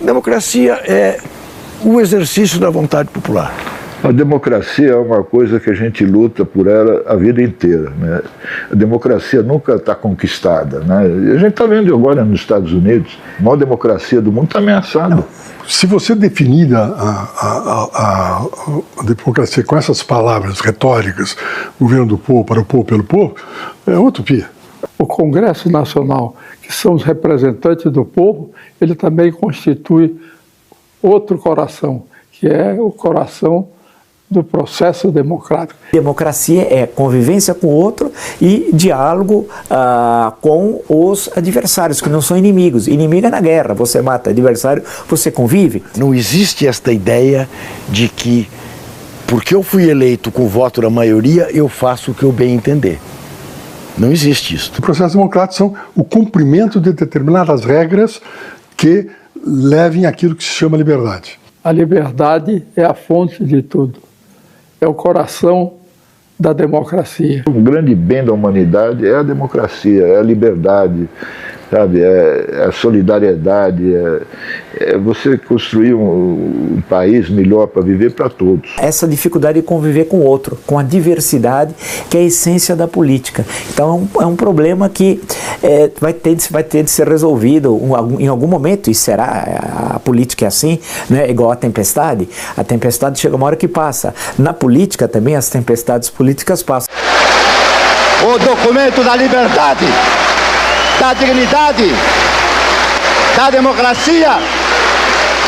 Democracia é o exercício da vontade popular. A democracia é uma coisa que a gente luta por ela a vida inteira, né? A democracia nunca está conquistada, né? A gente está vendo agora nos Estados Unidos, a maior democracia do mundo está ameaçada. Se você definir a democracia com essas palavras retóricas, governo do povo, para o povo, pelo povo, é uma utopia. O Congresso Nacional, que são os representantes do povo, ele também constitui outro coração, que é o coração do processo democrático. Democracia é convivência com o outro e diálogo com os adversários, que não são inimigos. Inimigo é na guerra, você mata, adversário, você convive. Não existe esta ideia de que, porque eu fui eleito com o voto da maioria, eu faço o que eu bem entender. Não existe isso. O processo democrático são o cumprimento de determinadas regras que levem àquilo que se chama liberdade. A liberdade é a fonte de tudo. É o coração da democracia. O grande bem da humanidade é a democracia, é a liberdade, sabe? É a solidariedade, é você construir um país melhor para viver para todos. Essa dificuldade de conviver com o outro, com a diversidade, que é a essência da política. Então é um problema que vai ter de ser resolvido em algum momento, e será. A política é assim, né? Igual a tempestade. A tempestade chega uma hora que passa. Na política também as tempestades políticas passam. O documento da liberdade, da dignidade, da democracia,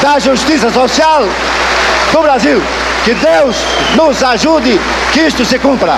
da justiça social do Brasil. Que Deus nos ajude que isto se cumpra.